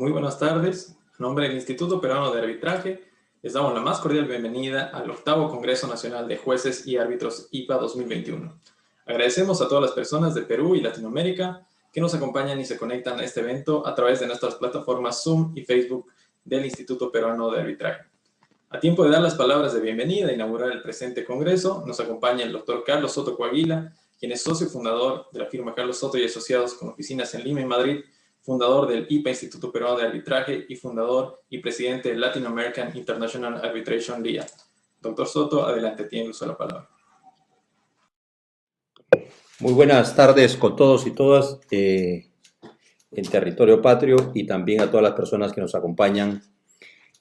Muy buenas tardes. En nombre del Instituto Peruano de Arbitraje, les damos la más cordial bienvenida al 8º Congreso Nacional de Jueces y Árbitros IPA 2021. Agradecemos a todas las personas de Perú y Latinoamérica que nos acompañan y se conectan a este evento a través de nuestras plataformas Zoom y Facebook del Instituto Peruano de Arbitraje. A tiempo de dar las palabras de bienvenida e inaugurar el presente congreso, nos acompaña el doctor Carlos Soto Coaguila, quien es socio fundador de la firma Carlos Soto y Asociados con oficinas en Lima y Madrid, fundador del IPA Instituto Peruano de Arbitraje y fundador y presidente del Latin American International Arbitration LIA. Doctor Soto, adelante, tiene uso de la palabra. Muy buenas tardes con todos y todas en territorio patrio y también a todas las personas que nos acompañan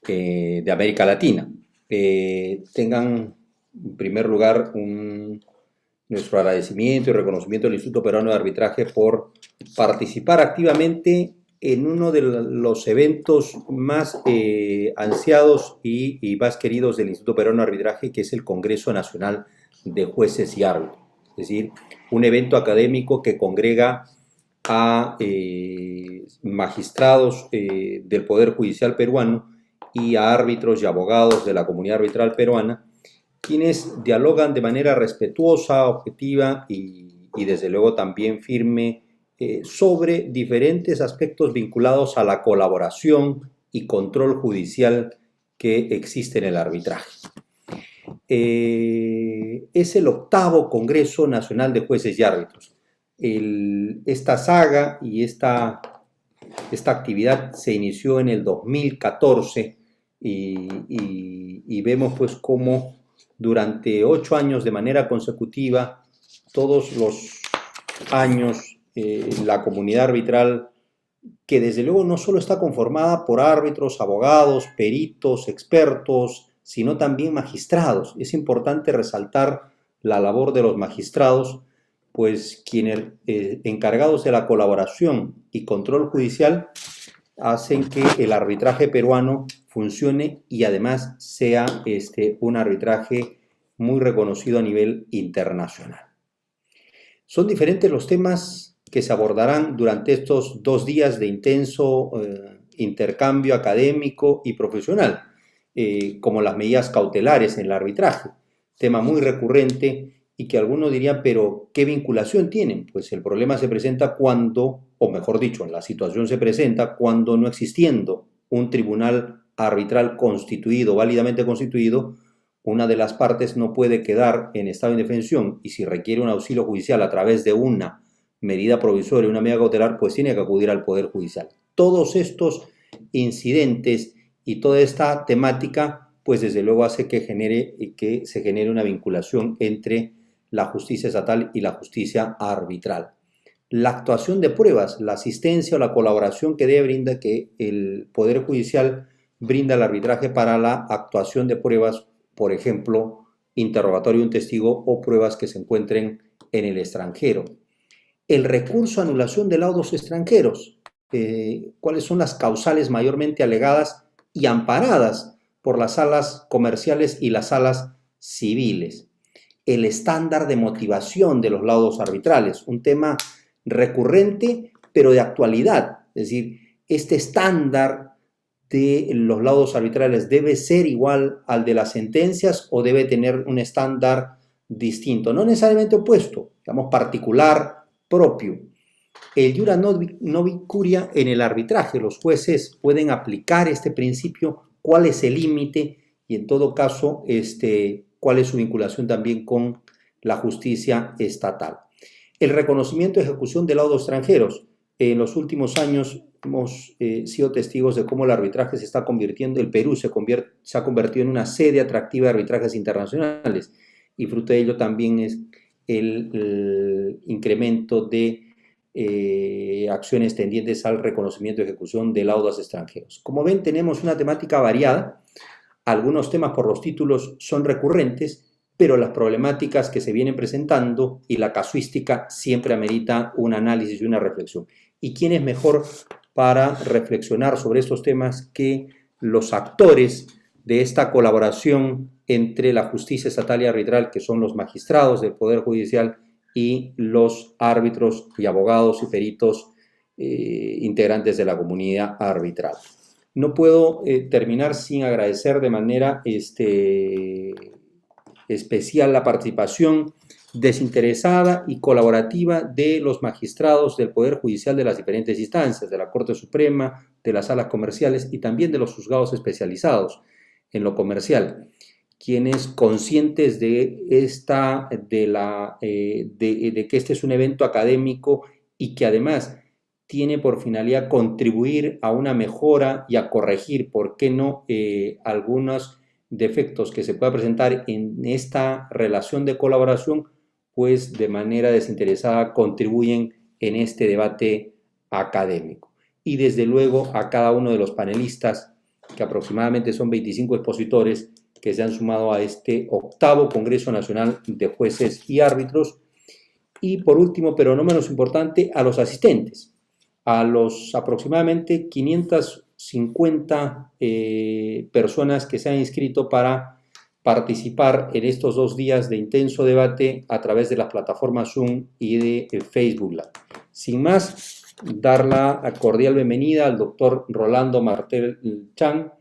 de América Latina. Tengan en primer lugar nuestro agradecimiento y reconocimiento al Instituto Peruano de Arbitraje por participar activamente en uno de los eventos más ansiados y más queridos del Instituto Peruano de Arbitraje, que es el Congreso Nacional de Jueces y Árbitros. Es decir, un evento académico que congrega a magistrados del Poder Judicial peruano y a árbitros y abogados de la comunidad arbitral peruana, quienes dialogan de manera respetuosa, objetiva y desde luego también firme sobre diferentes aspectos vinculados a la colaboración y control judicial que existe en el arbitraje. Es el 8º Congreso Nacional de Jueces y Árbitros. Esta saga y esta actividad se inició en el 2014 y vemos pues cómo durante 8 años de manera consecutiva, todos los años, la comunidad arbitral, que desde luego no solo está conformada por árbitros, abogados, peritos, expertos, sino también magistrados. Es importante resaltar la labor de los magistrados, pues quienes encargados de la colaboración y control judicial hacen que el arbitraje peruano funcione y además sea un arbitraje muy reconocido a nivel internacional. Son diferentes los temas que se abordarán durante estos 2 días de intenso intercambio académico y profesional, como las medidas cautelares en el arbitraje, tema muy recurrente y que algunos dirían, pero ¿qué vinculación tienen? Pues el problema se presenta cuando, o mejor dicho, la situación se presenta cuando no existiendo un tribunal arbitral constituido, válidamente constituido, una de las partes no puede quedar en estado de indefensión y si requiere un auxilio judicial a través de una medida provisoria, una medida cautelar, pues tiene que acudir al Poder Judicial. Todos estos incidentes y toda esta temática, pues desde luego hace que se genere una vinculación entre la justicia estatal y la justicia arbitral. La actuación de pruebas, la asistencia o la colaboración que brinda que el Poder Judicial brinda al arbitraje para la actuación de pruebas, por ejemplo, interrogatorio de un testigo o pruebas que se encuentren en el extranjero. El recurso a anulación de laudos extranjeros, cuáles son las causales mayormente alegadas y amparadas por las salas comerciales y las salas civiles. El estándar de motivación de los laudos arbitrales, un tema recurrente pero de actualidad, es decir, este estándar de los laudos arbitrales debe ser igual al de las sentencias o debe tener un estándar distinto, no necesariamente opuesto, digamos particular, propio. El iura novi curia en el arbitraje, los jueces pueden aplicar este principio, cuál es el límite y en todo caso cuál es su vinculación también con la justicia estatal. El reconocimiento y ejecución de laudos extranjeros. En los últimos años hemos sido testigos de cómo el arbitraje se está convirtiendo, el Perú se ha convertido en una sede atractiva de arbitrajes internacionales y fruto de ello también es el incremento de acciones tendientes al reconocimiento y ejecución de laudos extranjeros. Como ven, tenemos una temática variada. Algunos temas por los títulos son recurrentes, pero las problemáticas que se vienen presentando y la casuística siempre amerita un análisis y una reflexión. ¿Y quién es mejor para reflexionar sobre estos temas que los actores de esta colaboración entre la justicia estatal y arbitral, que son los magistrados del Poder Judicial y los árbitros y abogados y peritos integrantes de la comunidad arbitral. No puedo terminar sin agradecer de manera especial la participación desinteresada y colaborativa de los magistrados del Poder Judicial de las diferentes instancias, de la Corte Suprema, de las salas comerciales y también de los juzgados especializados en lo comercial, quienes conscientes de que este es un evento académico y que además tiene por finalidad contribuir a una mejora y a corregir, ¿por qué no?, algunos defectos que se pueda presentar en esta relación de colaboración, pues de manera desinteresada contribuyen en este debate académico. Y desde luego a cada uno de los panelistas, que aproximadamente son 25 expositores, que se han sumado a este 8º Congreso Nacional de Jueces y Árbitros. Y por último, pero no menos importante, a los asistentes, a los aproximadamente 550 personas que se han inscrito para participar en estos 2 días de intenso debate a través de las plataformas Zoom y de Facebook Live. Sin más, dar la cordial bienvenida al doctor Rolando Martel Chang,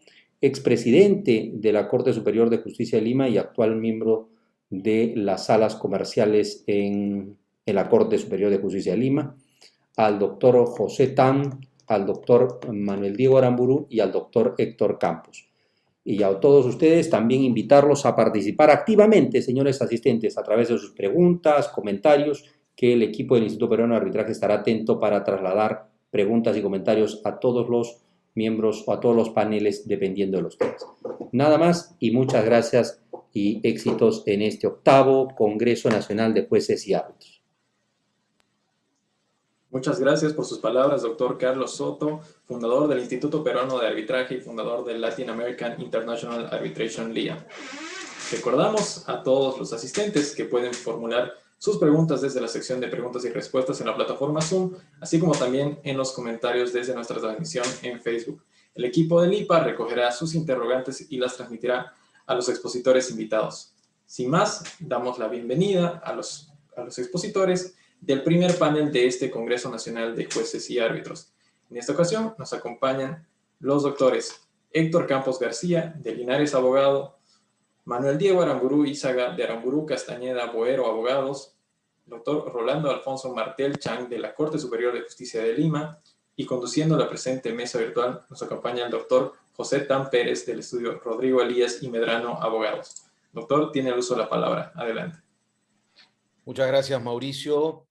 expresidente de la Corte Superior de Justicia de Lima y actual miembro de las salas comerciales en la Corte Superior de Justicia de Lima, al doctor José Tam, al doctor Manuel Diego Aramburu y al doctor Héctor Campos. Y a todos ustedes también invitarlos a participar activamente, señores asistentes, a través de sus preguntas, comentarios, que el equipo del Instituto Peruano de Arbitraje estará atento para trasladar preguntas y comentarios a todos los miembros o a todos los paneles, dependiendo de los temas. Nada más y muchas gracias y éxitos en este 8º Congreso Nacional de Jueces y Árbitros. Muchas gracias por sus palabras, doctor Carlos Soto, fundador del Instituto Peruano de Arbitraje y fundador del Latin American International Arbitration LIA. Recordamos a todos los asistentes que pueden formular sus preguntas desde la sección de preguntas y respuestas en la plataforma Zoom, así como también en los comentarios desde nuestra transmisión en Facebook. El equipo del IPA recogerá sus interrogantes y las transmitirá a los expositores invitados. Sin más, damos la bienvenida a los expositores del primer panel de este Congreso Nacional de Jueces y Árbitros. En esta ocasión nos acompañan los doctores Héctor Campos García, de Linares Abogado, Manuel Diego Aramburu Izaga, de Aramburu Castañeda Boero Abogados, doctor Rolando Alfonso Martel Chang, de la Corte Superior de Justicia de Lima, y conduciendo la presente mesa virtual nos acompaña el doctor José Tam Pérez, del estudio Rodrigo Elías y Medrano Abogados. Doctor, tiene el uso de la palabra. Adelante. Muchas gracias, Mauricio.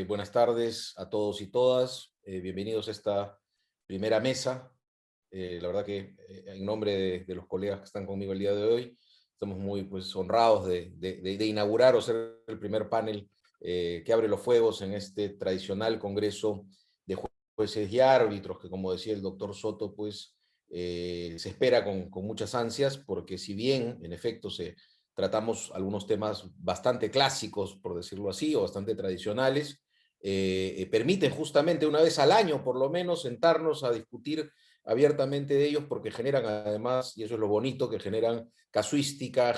Buenas tardes a todos y todas. Bienvenidos a esta primera mesa. La verdad que en nombre de los colegas que están conmigo el día de hoy, estamos muy honrados de inaugurar o ser el primer panel que abre los fuegos en este tradicional Congreso de Jueces y Árbitros, que, como decía el doctor Soto, se espera con muchas ansias, porque si bien, en efecto, tratamos algunos temas bastante clásicos, por decirlo así, o bastante tradicionales, permiten justamente una vez al año, por lo menos, sentarnos a discutir abiertamente de ellos, porque generan además, y eso es lo bonito, que generan casuística,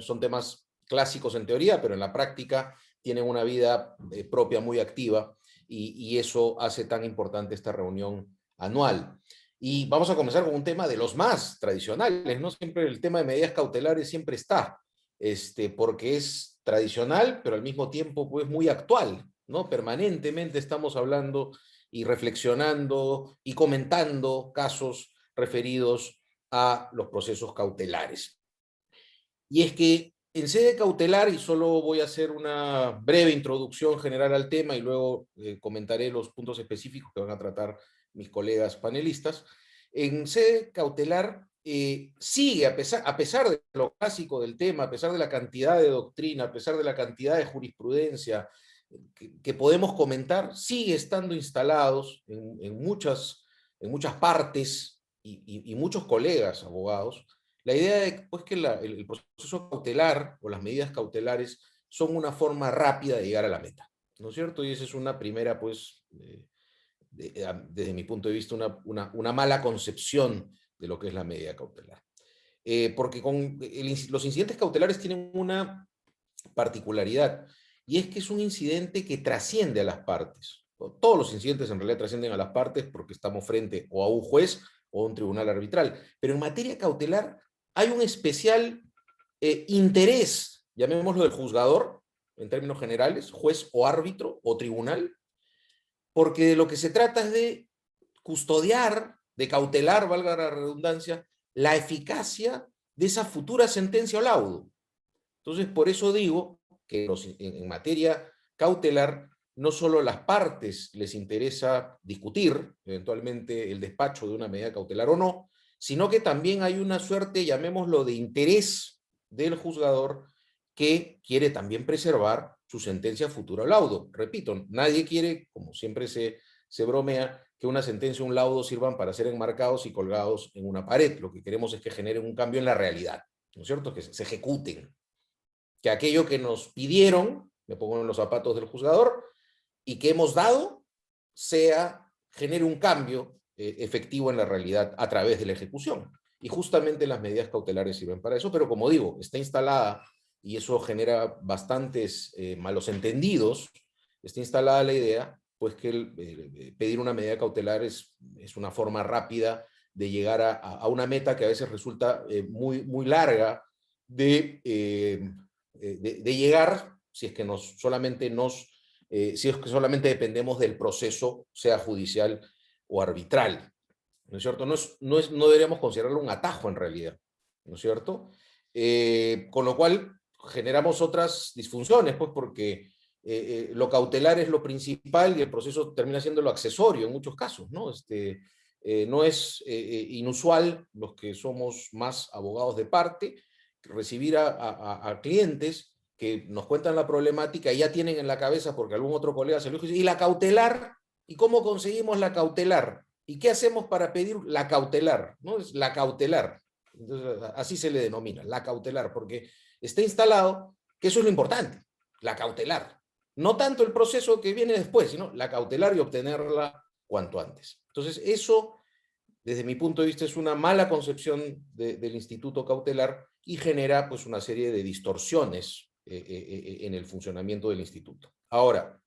son temas clásicos en teoría, pero en la práctica tienen una vida propia muy activa, y eso hace tan importante esta reunión anual. Y vamos a comenzar con un tema de los más tradicionales, ¿no? Siempre el tema de medidas cautelares siempre está, porque es tradicional, pero al mismo tiempo muy actual, ¿no? Permanentemente estamos hablando y reflexionando y comentando casos referidos a los procesos cautelares. Y es que en sede cautelar, y solo voy a hacer una breve introducción general al tema y luego comentaré los puntos específicos que van a tratar mis colegas panelistas, en sede cautelar sigue, a pesar de lo clásico del tema, a pesar de la cantidad de doctrina, a pesar de la cantidad de jurisprudencia que podemos comentar, sigue estando instalados en muchas partes y muchos colegas abogados, la idea de que el proceso cautelar o las medidas cautelares son una forma rápida de llegar a la meta, ¿no es cierto? Y esa es una primera, desde mi punto de vista, una mala concepción de lo que es la medida cautelar. Porque los incidentes cautelares tienen una particularidad, y es que es un incidente que trasciende a las partes. todos los incidentes en realidad trascienden a las partes porque estamos frente o a un juez o a un tribunal arbitral. Pero en materia cautelar hay un especial interés, llamémoslo del juzgador, en términos generales, juez o árbitro o tribunal, porque de lo que se trata es de custodiar, de cautelar, valga la redundancia, la eficacia de esa futura sentencia o laudo. Entonces, por eso digo que en materia cautelar, no solo a las partes les interesa discutir, eventualmente, el despacho de una medida cautelar o no, sino que también hay una suerte, llamémoslo, de interés del juzgador que quiere también preservar su sentencia futura o laudo. Repito, nadie quiere, como siempre se bromea, que una sentencia o un laudo sirvan para ser enmarcados y colgados en una pared. Lo que queremos es que generen un cambio en la realidad, ¿no es cierto? Que se ejecuten. Que aquello que nos pidieron, me pongo en los zapatos del juzgador, y que hemos dado, genere un cambio efectivo en la realidad a través de la ejecución. Y justamente las medidas cautelares sirven para eso, pero como digo, está instalada, y eso genera bastantes malos entendidos, está instalada la idea, pues que pedir una medida cautelar es una forma rápida de llegar a una meta que a veces resulta muy larga de llegar, si es que si es que solamente dependemos del proceso, sea judicial o arbitral, ¿no es cierto? No deberíamos considerarlo un atajo en realidad, ¿no es cierto? Con lo cual generamos otras disfunciones, pues porque lo cautelar es lo principal y el proceso termina siendo lo accesorio en muchos casos, ¿no? No es inusual, los que somos más abogados de parte, recibir a clientes que nos cuentan la problemática y ya tienen en la cabeza, porque algún otro colega se lo dijo, y la cautelar, ¿y cómo conseguimos la cautelar? ¿Y qué hacemos para pedir la cautelar? ¿No? Es la cautelar. Entonces, así se le denomina, la cautelar, porque está instalado que eso es lo importante, la cautelar. No tanto el proceso que viene después, sino la cautelar y obtenerla cuanto antes. Entonces, eso, desde mi punto de vista, es una mala concepción del instituto cautelar y genera pues una serie de distorsiones en el funcionamiento del instituto. Ahora,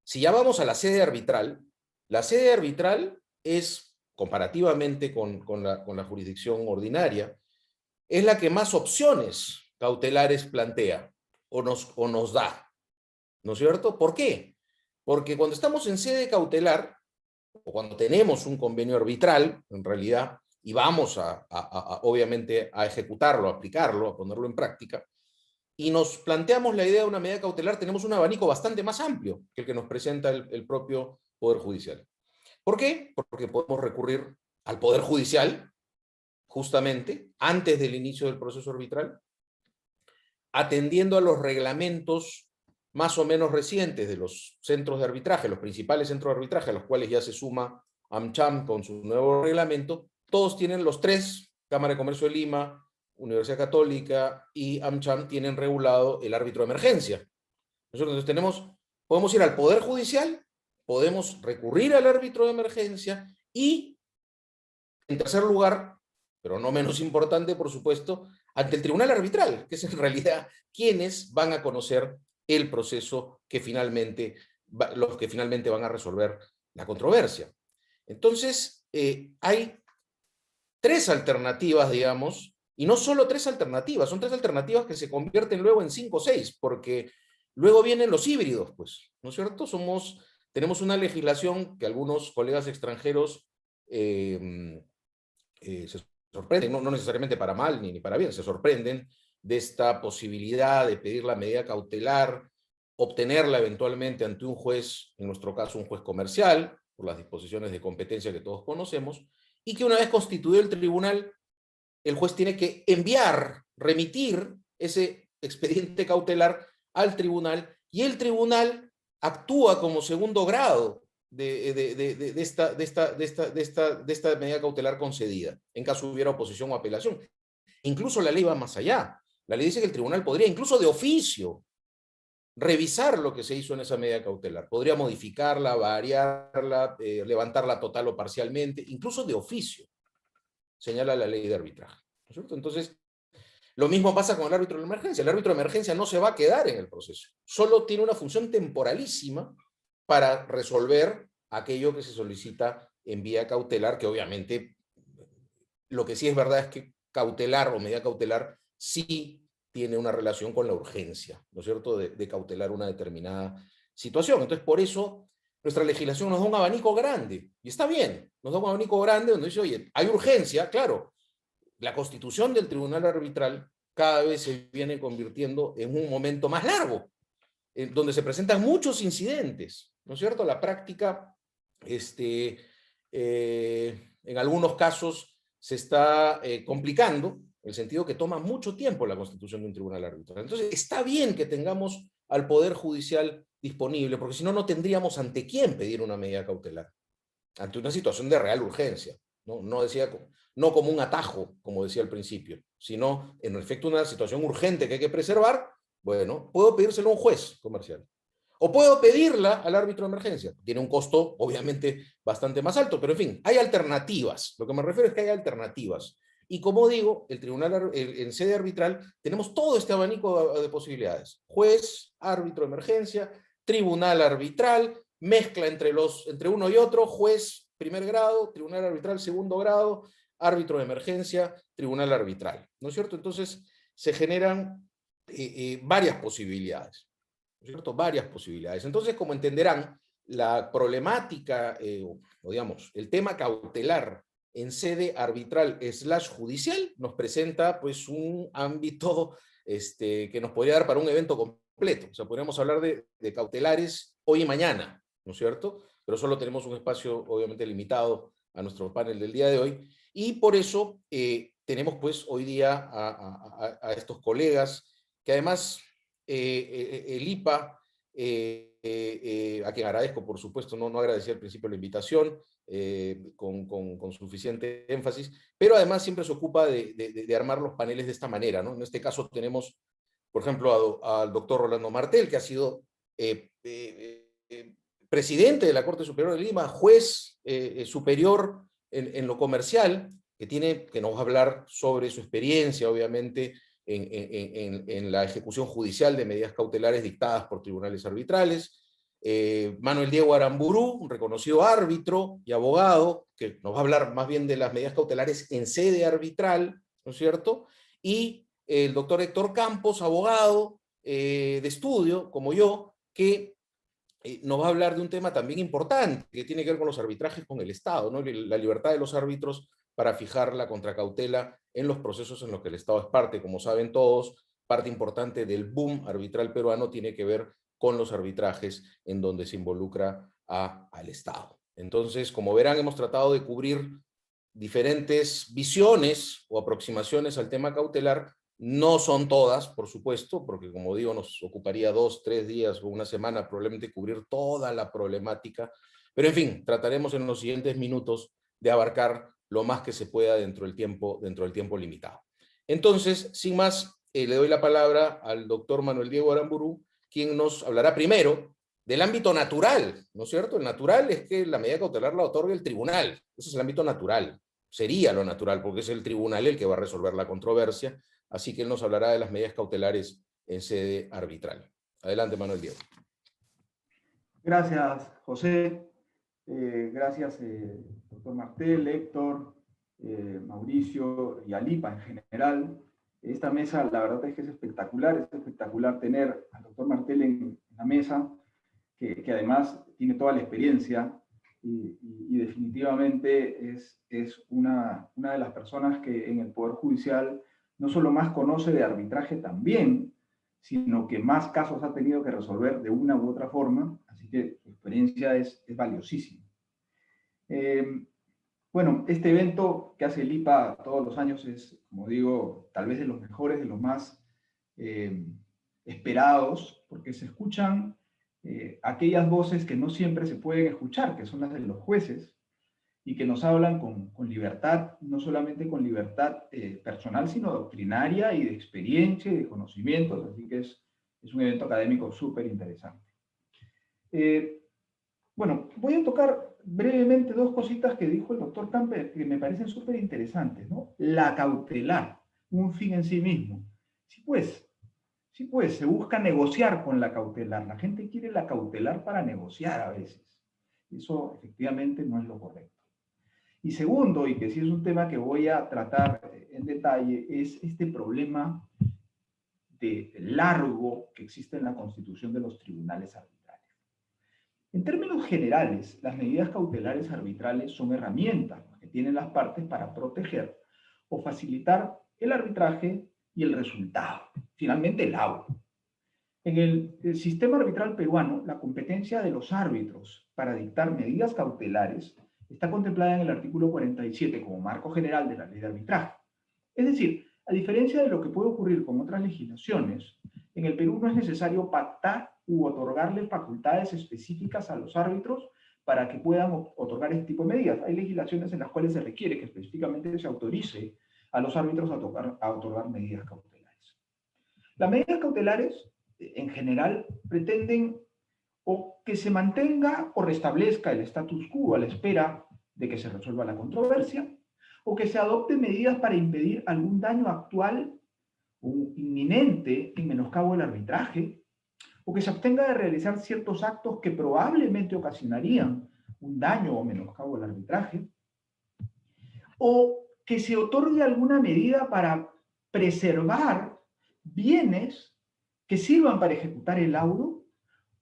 si ya vamos a la sede arbitral, la sede arbitral es, comparativamente con la jurisdicción ordinaria, es la que más opciones cautelares plantea o nos da, ¿no es cierto? ¿Por qué? Porque cuando estamos en sede cautelar, o cuando tenemos un convenio arbitral, en realidad, y vamos obviamente a ejecutarlo, a aplicarlo, a ponerlo en práctica, y nos planteamos la idea de una medida cautelar, tenemos un abanico bastante más amplio que el que nos presenta el propio Poder Judicial. ¿Por qué? Porque podemos recurrir al Poder Judicial, justamente, antes del inicio del proceso arbitral, atendiendo a los reglamentos más o menos recientes de los centros de arbitraje, los principales centros de arbitraje, a los cuales ya se suma AmCham con su nuevo reglamento. Todos tienen los tres, Cámara de Comercio de Lima, Universidad Católica y AmCham tienen regulado el árbitro de emergencia. Nosotros podemos ir al Poder Judicial, podemos recurrir al árbitro de emergencia y, en tercer lugar, pero no menos importante, por supuesto, ante el tribunal arbitral, que es en realidad quienes van a conocer el proceso que los que finalmente van a resolver la controversia. Entonces, hay tres alternativas, digamos, y no solo tres alternativas, son tres alternativas que se convierten luego en 5 o 6, porque luego vienen los híbridos, pues, ¿no es cierto? Tenemos una legislación que algunos colegas extranjeros se sorprenden, no necesariamente para mal ni para bien, se sorprenden de esta posibilidad de pedir la medida cautelar, obtenerla eventualmente ante un juez, en nuestro caso un juez comercial, por las disposiciones de competencia que todos conocemos, y que una vez constituido el tribunal, el juez tiene que remitir ese expediente cautelar al tribunal, y el tribunal actúa como segundo grado de esta medida cautelar concedida, en caso hubiera oposición o apelación. Incluso la ley va más allá. La ley dice que el tribunal podría, incluso de oficio, revisar lo que se hizo en esa medida cautelar. Podría modificarla, variarla, levantarla total o parcialmente, incluso de oficio, señala la ley de arbitraje, ¿no es cierto? Entonces, lo mismo pasa con el árbitro de emergencia. El árbitro de emergencia no se va a quedar en el proceso. Solo tiene una función temporalísima para resolver aquello que se solicita en vía cautelar, que obviamente lo que sí es verdad es que cautelar o medida cautelar sí tiene una relación con la urgencia, ¿no es cierto?, de cautelar una determinada situación. Entonces, por eso nuestra legislación nos da un abanico grande, y está bien, nos da un abanico grande donde dice, oye, hay urgencia, claro, la constitución del tribunal arbitral cada vez se viene convirtiendo en un momento más largo, donde se presentan muchos incidentes, ¿no es cierto? La práctica, en algunos casos, se está complicando, en el sentido que toma mucho tiempo la constitución de un tribunal arbitral. Entonces, está bien que tengamos al Poder Judicial disponible, porque si no, no tendríamos ante quién pedir una medida cautelar, ante una situación de real urgencia. No como un atajo, como decía al principio, sino en efecto una situación urgente que hay que preservar. Bueno, puedo pedírselo a un juez comercial. O puedo pedirla al árbitro de emergencia. Tiene un costo, obviamente, bastante más alto, pero en fin, hay alternativas. Lo que me refiero es que hay alternativas. Y como digo, el tribunal, en sede arbitral, tenemos todo este abanico de posibilidades. Juez, árbitro de emergencia, tribunal arbitral, mezcla entre uno y otro, juez primer grado, tribunal arbitral segundo grado, árbitro de emergencia, tribunal arbitral. ¿No es cierto? Entonces, se generan varias posibilidades. ¿No es cierto? Varias posibilidades. Entonces, como entenderán, la problemática, o digamos, el tema cautelar en sede arbitral / judicial nos presenta pues un ámbito que nos podría dar para un evento completo. O sea, podríamos hablar de cautelares hoy y mañana, ¿no es cierto? Pero solo tenemos un espacio obviamente limitado a nuestro panel del día de hoy, y por eso tenemos pues hoy día a estos colegas que además el IPA, a quien agradezco por supuesto, no agradecí al principio la invitación, con suficiente énfasis, pero además siempre se ocupa de armar los paneles de esta manera, ¿no? En este caso tenemos, por ejemplo, al doctor Rolando Martel, que ha sido presidente de la Corte Superior de Lima, juez superior en lo comercial, que nos va a hablar sobre su experiencia, obviamente, en la ejecución judicial de medidas cautelares dictadas por tribunales arbitrales. Manuel Diego Aramburu, un reconocido árbitro y abogado, que nos va a hablar más bien de las medidas cautelares en sede arbitral, ¿no es cierto? Y el doctor Héctor Campos, abogado de estudio, como yo, que nos va a hablar de un tema también importante, que tiene que ver con los arbitrajes con el Estado, ¿no? La libertad de los árbitros para fijar la contracautela en los procesos en los que el Estado es parte. Como saben todos, parte importante del boom arbitral peruano tiene que ver con los arbitrajes en donde se involucra al Estado. Entonces, como verán, hemos tratado de cubrir diferentes visiones o aproximaciones al tema cautelar. No son todas, por supuesto, porque como digo, nos ocuparía 2, 3 días o una semana probablemente cubrir toda la problemática, pero en fin, trataremos en los siguientes minutos de abarcar lo más que se pueda dentro del tiempo limitado. Entonces, sin más, le doy la palabra al doctor Manuel Diego Aramburu, quien nos hablará primero del ámbito natural, ¿no es cierto? El natural es que la medida cautelar la otorga el tribunal, ese es el ámbito natural, sería lo natural, porque es el tribunal el que va a resolver la controversia. Así que él nos hablará de las medidas cautelares en sede arbitral. Adelante, Manuel Diego. Gracias, José. Gracias, doctor Martel, Héctor, Mauricio y Alipa en general. Esta mesa, la verdad es que es espectacular tener al doctor Martel en la mesa, que además tiene toda la experiencia y definitivamente es una de las personas que en el Poder Judicial no solo más conoce de arbitraje también, sino que más casos ha tenido que resolver de una u otra forma, así que su experiencia es valiosísima. Bueno, este evento que hace el IPA todos los años es, como digo, tal vez de los mejores, de los más esperados, porque se escuchan aquellas voces que no siempre se pueden escuchar, que son las de los jueces, y que nos hablan con libertad, no solamente con libertad personal, sino doctrinaria y de experiencia y de conocimientos, así que es un evento académico súper interesante. Bueno, voy a tocar brevemente dos cositas que dijo el doctor Camper que me parecen súper interesantes, ¿no? La cautelar, un fin en sí mismo. Sí, pues, Sí, pues se busca negociar con la cautelar. La gente quiere la cautelar para negociar a veces. Eso efectivamente no es lo correcto. Y segundo, y que sí es un tema que voy a tratar en detalle, es este problema de largo que existe en la constitución de los tribunales arbitrales. En términos generales, las medidas cautelares arbitrales son herramientas que tienen las partes para proteger o facilitar el arbitraje y el resultado, finalmente el auto. En el sistema arbitral peruano, la competencia de los árbitros para dictar medidas cautelares está contemplada en el artículo 47 como marco general de la ley de arbitraje. Es decir, a diferencia de lo que puede ocurrir con otras legislaciones, en el Perú no es necesario pactar u otorgarle facultades específicas a los árbitros para que puedan otorgar este tipo de medidas. Hay legislaciones en las cuales se requiere que específicamente se autorice a los árbitros a otorgar medidas cautelares. Las medidas cautelares, en general, pretenden o que se mantenga o restablezca el status quo a la espera de que se resuelva la controversia, o que se adopten medidas para impedir algún daño actual o inminente en menoscabo del arbitraje, o que se abstenga de realizar ciertos actos que probablemente ocasionarían un daño o menoscabo del arbitraje, o que se otorgue alguna medida para preservar bienes que sirvan para ejecutar el laudo,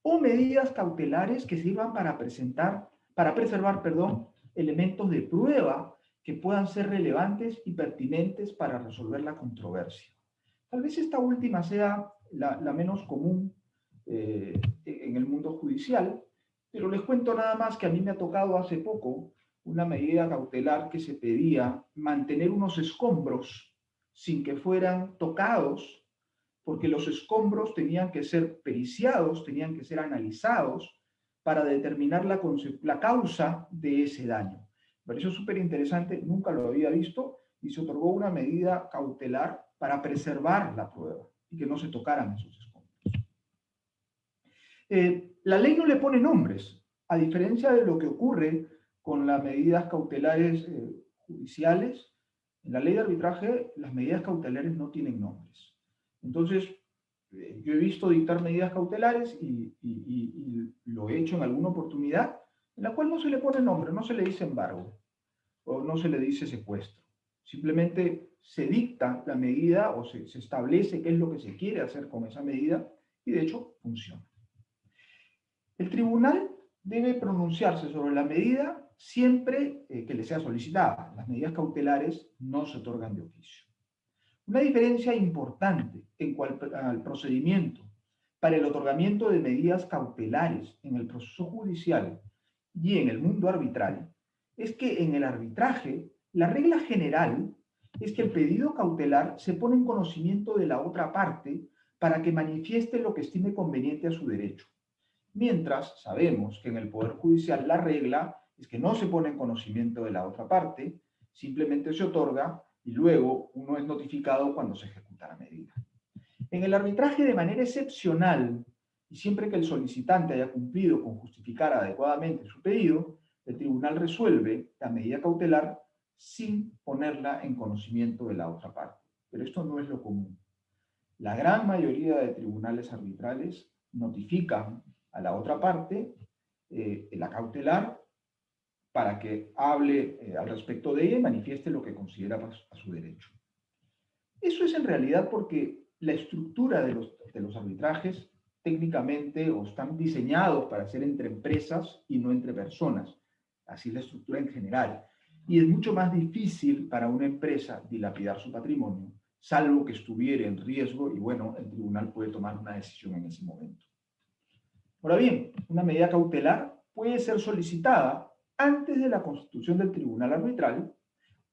o medidas cautelares que sirvan para preservar, elementos de prueba que puedan ser relevantes y pertinentes para resolver la controversia. Tal vez esta última sea la menos común en el mundo judicial, pero les cuento nada más que a mí me ha tocado hace poco una medida cautelar que se pedía mantener unos escombros sin que fueran tocados, porque los escombros tenían que ser periciados, tenían que ser analizados para determinar la causa de ese daño. Me pareció súper interesante, nunca lo había visto, y se otorgó una medida cautelar para preservar la prueba y que no se tocaran esos escombros. La ley no le pone nombres, a diferencia de lo que ocurre con las medidas cautelares judiciales. En la ley de arbitraje, las medidas cautelares no tienen nombres. Entonces, yo he visto dictar medidas cautelares y lo he hecho en alguna oportunidad, en la cual no se le pone nombre, no se le dice embargo o no se le dice secuestro. Simplemente se dicta la medida o se establece qué es lo que se quiere hacer con esa medida y de hecho funciona. El tribunal debe pronunciarse sobre la medida siempre que le sea solicitada. Las medidas cautelares no se otorgan de oficio. Una diferencia importante en cuanto al procedimiento para el otorgamiento de medidas cautelares en el proceso judicial y en el mundo arbitral es que en el arbitraje la regla general es que el pedido cautelar se pone en conocimiento de la otra parte para que manifieste lo que estime conveniente a su derecho. Mientras sabemos que en el Poder Judicial la regla es que no se pone en conocimiento de la otra parte, simplemente se otorga y luego uno es notificado cuando se ejecuta la medida. En el arbitraje, de manera excepcional, y siempre que el solicitante haya cumplido con justificar adecuadamente su pedido, el tribunal resuelve la medida cautelar sin ponerla en conocimiento de la otra parte. Pero esto no es lo común. La gran mayoría de tribunales arbitrales notifican a la otra parte la cautelar para que hable al respecto de ella y manifieste lo que considera a su derecho. Eso es en realidad porque la estructura de los arbitrajes técnicamente o están diseñados para ser entre empresas y no entre personas. Así es la estructura en general. Y es mucho más difícil para una empresa dilapidar su patrimonio, salvo que estuviera en riesgo y bueno, el tribunal puede tomar una decisión en ese momento. Ahora bien, una medida cautelar puede ser solicitada antes de la constitución del tribunal arbitral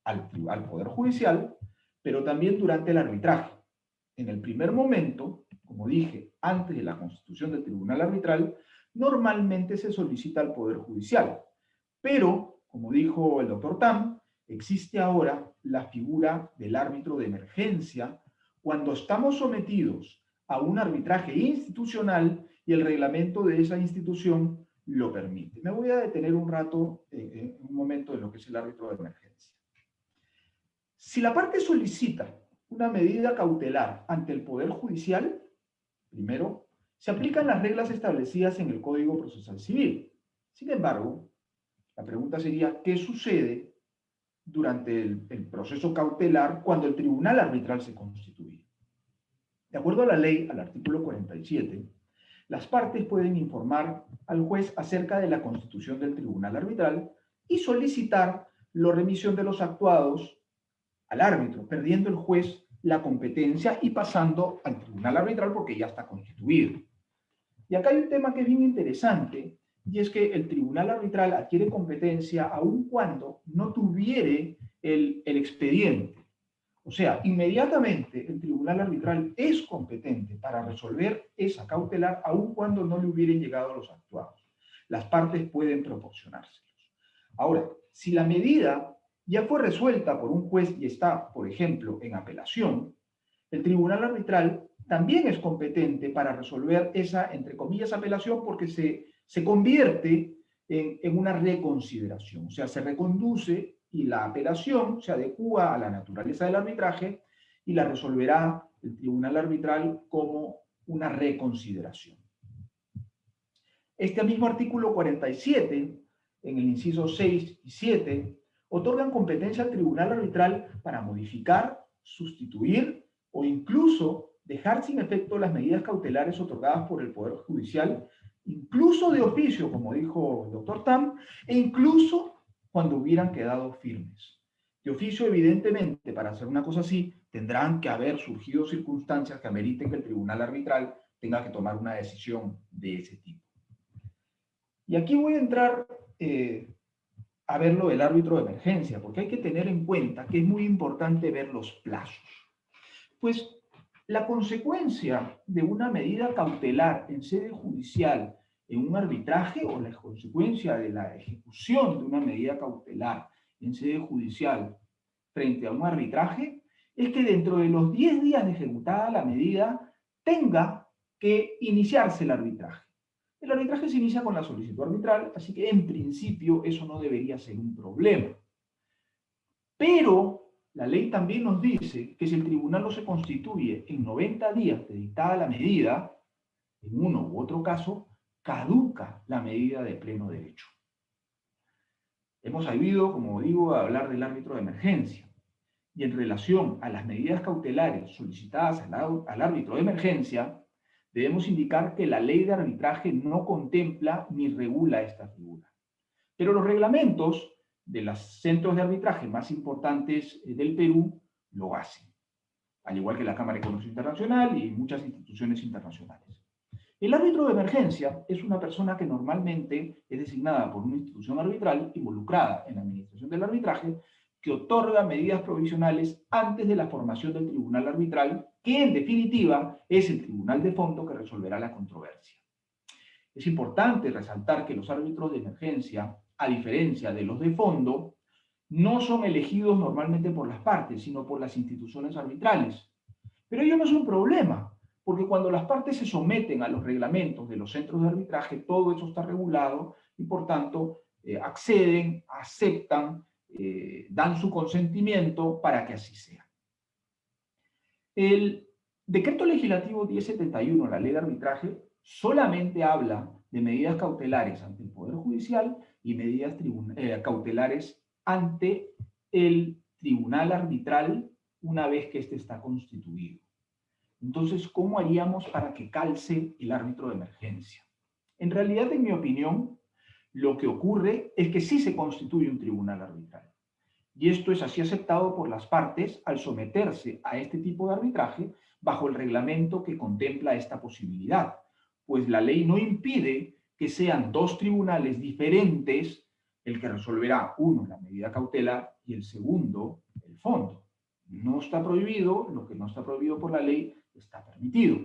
al Poder Judicial, pero también durante el arbitraje. En el primer momento, como dije, antes de la constitución del tribunal arbitral, normalmente se solicita al Poder Judicial. Pero, como dijo el doctor Tam, existe ahora la figura del árbitro de emergencia cuando estamos sometidos a un arbitraje institucional y el reglamento de esa institución lo permite. Me voy a detener un rato, un momento, en lo que es el árbitro de emergencia. Si la parte solicita una medida cautelar ante el Poder Judicial, Primero, se aplican las reglas establecidas en el Código Procesal Civil. Sin embargo, la pregunta sería, ¿qué sucede durante el proceso cautelar cuando el tribunal arbitral se constituye? De acuerdo a la ley, al artículo 47, las partes pueden informar al juez acerca de la constitución del tribunal arbitral y solicitar la remisión de los actuados al árbitro, perdiendo el juez la competencia y pasando al tribunal arbitral porque ya está constituido. Y acá hay un tema que es bien interesante, y es que el tribunal arbitral adquiere competencia aun cuando no tuviere el expediente. O sea, inmediatamente el tribunal arbitral es competente para resolver esa cautelar aun cuando no le hubieran llegado los actuados. Las partes pueden proporcionárselos. Ahora, si la medida ya fue resuelta por un juez y está, por ejemplo, en apelación, el tribunal arbitral también es competente para resolver esa, entre comillas, apelación porque se convierte en una reconsideración. O sea, se reconduce y la apelación se adecúa a la naturaleza del arbitraje y la resolverá el tribunal arbitral como una reconsideración. Este mismo artículo 47, en el inciso 6 y 7, otorgan competencia al tribunal arbitral para modificar, sustituir o incluso dejar sin efecto las medidas cautelares otorgadas por el Poder Judicial, incluso de oficio, como dijo el doctor Tam, e incluso cuando hubieran quedado firmes. De oficio, evidentemente, para hacer una cosa así, tendrán que haber surgido circunstancias que ameriten que el tribunal arbitral tenga que tomar una decisión de ese tipo. Y aquí voy a entrar a ver lo del árbitro de emergencia, porque hay que tener en cuenta que es muy importante ver los plazos. Pues la consecuencia de una medida cautelar en sede judicial en un arbitraje o la consecuencia de la ejecución de una medida cautelar en sede judicial frente a un arbitraje es que dentro de los 10 días de ejecutada la medida tenga que iniciarse el arbitraje. El arbitraje se inicia con la solicitud arbitral, así que en principio eso no debería ser un problema. Pero la ley también nos dice que si el tribunal no se constituye en 90 días de dictada la medida, en uno u otro caso, caduca la medida de pleno derecho. Hemos sabido, como digo, hablar del árbitro de emergencia. Y en relación a las medidas cautelares solicitadas al árbitro de emergencia, debemos indicar que la ley de arbitraje no contempla ni regula esta figura. Pero los reglamentos de los centros de arbitraje más importantes del Perú lo hacen, al igual que la Cámara de Comercio Internacional y muchas instituciones internacionales. El árbitro de emergencia es una persona que normalmente es designada por una institución arbitral involucrada en la administración del arbitraje que otorga medidas provisionales antes de la formación del tribunal arbitral, que en definitiva es el tribunal de fondo que resolverá la controversia. Es importante resaltar que los árbitros de emergencia, a diferencia de los de fondo, no son elegidos normalmente por las partes, sino por las instituciones arbitrales. Pero ello no es un problema, porque cuando las partes se someten a los reglamentos de los centros de arbitraje, todo eso está regulado y por tanto acceden, aceptan, dan su consentimiento para que así sea. El decreto legislativo 1071, la ley de arbitraje, solamente habla de medidas cautelares ante el Poder Judicial y medidas cautelares ante el tribunal arbitral una vez que éste está constituido. Entonces, ¿cómo haríamos para que calce el árbitro de emergencia? En realidad, en mi opinión, lo que ocurre es que sí se constituye un tribunal arbitral. Y esto es así aceptado por las partes al someterse a este tipo de arbitraje bajo el reglamento que contempla esta posibilidad, pues la ley no impide que sean dos tribunales diferentes el que resolverá uno la medida cautelar y el segundo el fondo. No está prohibido, lo que no está prohibido por la ley está permitido.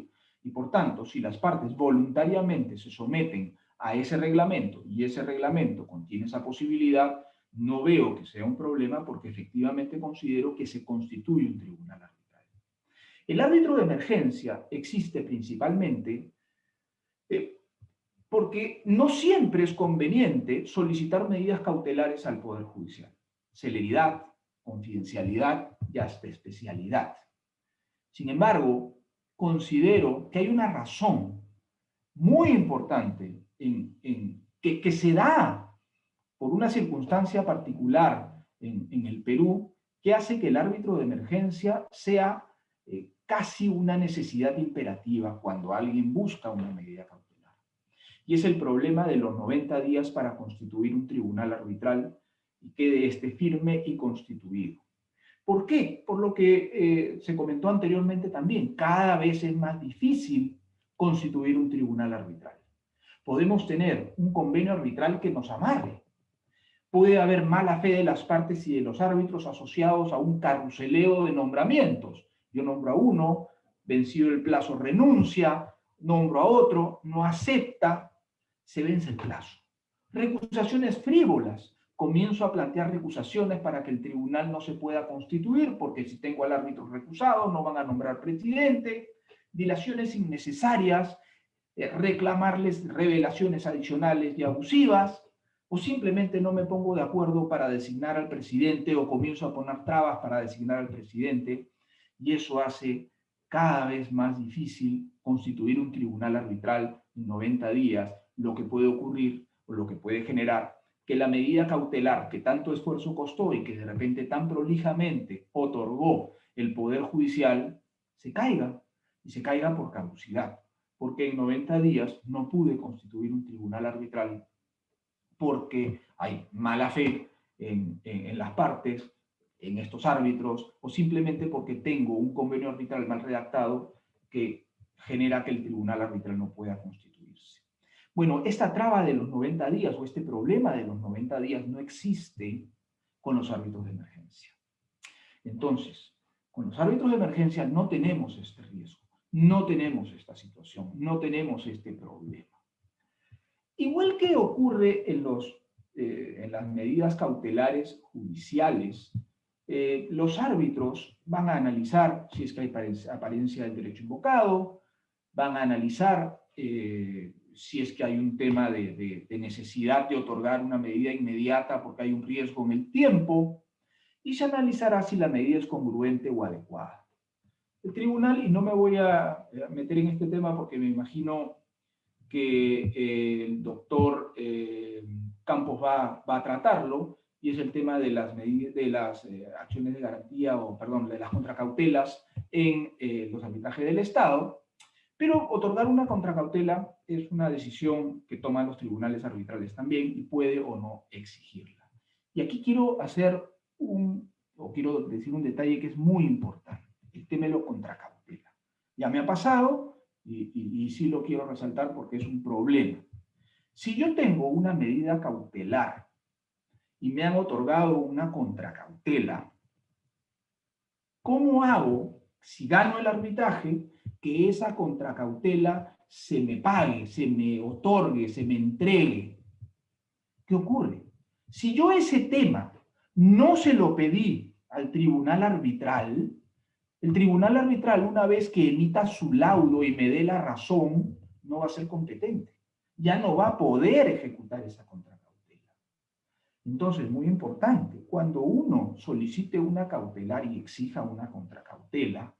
Y por tanto, si las partes voluntariamente se someten a ese reglamento y ese reglamento contiene esa posibilidad, no veo que sea un problema porque efectivamente considero que se constituye un tribunal arbitral. El árbitro de emergencia existe principalmente porque no siempre es conveniente solicitar medidas cautelares al Poder Judicial. Celeridad, confidencialidad y hasta especialidad. Sin embargo, considero que hay una razón muy importante que se da por una circunstancia particular en el Perú que hace que el árbitro de emergencia sea casi una necesidad imperativa cuando alguien busca una medida cautelar. Y es el problema de los 90 días para constituir un tribunal arbitral y quede este firme y constituido. ¿Por qué? Por lo que se comentó anteriormente también, cada vez es más difícil constituir un tribunal arbitral. Podemos tener un convenio arbitral que nos amarre. Puede haber mala fe de las partes y de los árbitros asociados a un carruseleo de nombramientos. Yo nombro a uno, vencido el plazo renuncia, nombro a otro, no acepta, se vence el plazo. Recusaciones frívolas. Comienzo a plantear recusaciones para que el tribunal no se pueda constituir, porque si tengo al árbitro recusado no van a nombrar presidente. Dilaciones innecesarias, reclamarles revelaciones adicionales y abusivas, o simplemente no me pongo de acuerdo para designar al presidente o comienzo a poner trabas para designar al presidente, y eso hace cada vez más difícil constituir un tribunal arbitral en 90 días, lo que puede ocurrir o lo que puede generar que la medida cautelar que tanto esfuerzo costó y que de repente tan prolijamente otorgó el Poder Judicial se caiga, y se caiga por caducidad, porque en 90 días no pude constituir un tribunal arbitral porque hay mala fe en las partes, en estos árbitros, o simplemente porque tengo un convenio arbitral mal redactado que genera que el tribunal arbitral no pueda constituirse. Bueno, esta traba de los 90 días o este problema de los 90 días no existe con los árbitros de emergencia. Entonces, con los árbitros de emergencia no tenemos este riesgo, no tenemos esta situación, no tenemos este problema. Igual que ocurre en las medidas cautelares judiciales, los árbitros van a analizar si es que hay apariencia del derecho invocado, van a analizar si es que hay un tema de necesidad de otorgar una medida inmediata porque hay un riesgo en el tiempo, y se analizará si la medida es congruente o adecuada. El tribunal, y no me voy a meter en este tema porque me imagino que el doctor Campos va a tratarlo, y es el tema de las medidas, de las acciones de garantía, o perdón, de las contracautelas en los arbitrajes del Estado. Pero otorgar una contracautela es una decisión que toman los tribunales arbitrales también y puede o no exigirla. Y aquí quiero quiero decir un detalle que es muy importante, el tema de la contracautela. Ya me ha pasado y sí lo quiero resaltar porque es un problema. Si yo tengo una medida cautelar y me han otorgado una contracautela, ¿cómo hago, si gano el arbitraje, que esa contracautela se me pague, se me otorgue, se me entregue? ¿Qué ocurre? Si yo ese tema no se lo pedí al tribunal arbitral, el tribunal arbitral, una vez que emita su laudo y me dé la razón, no va a ser competente. Ya no va a poder ejecutar esa contracautela. Entonces, muy importante, cuando uno solicite una cautelar y exija una contracautela,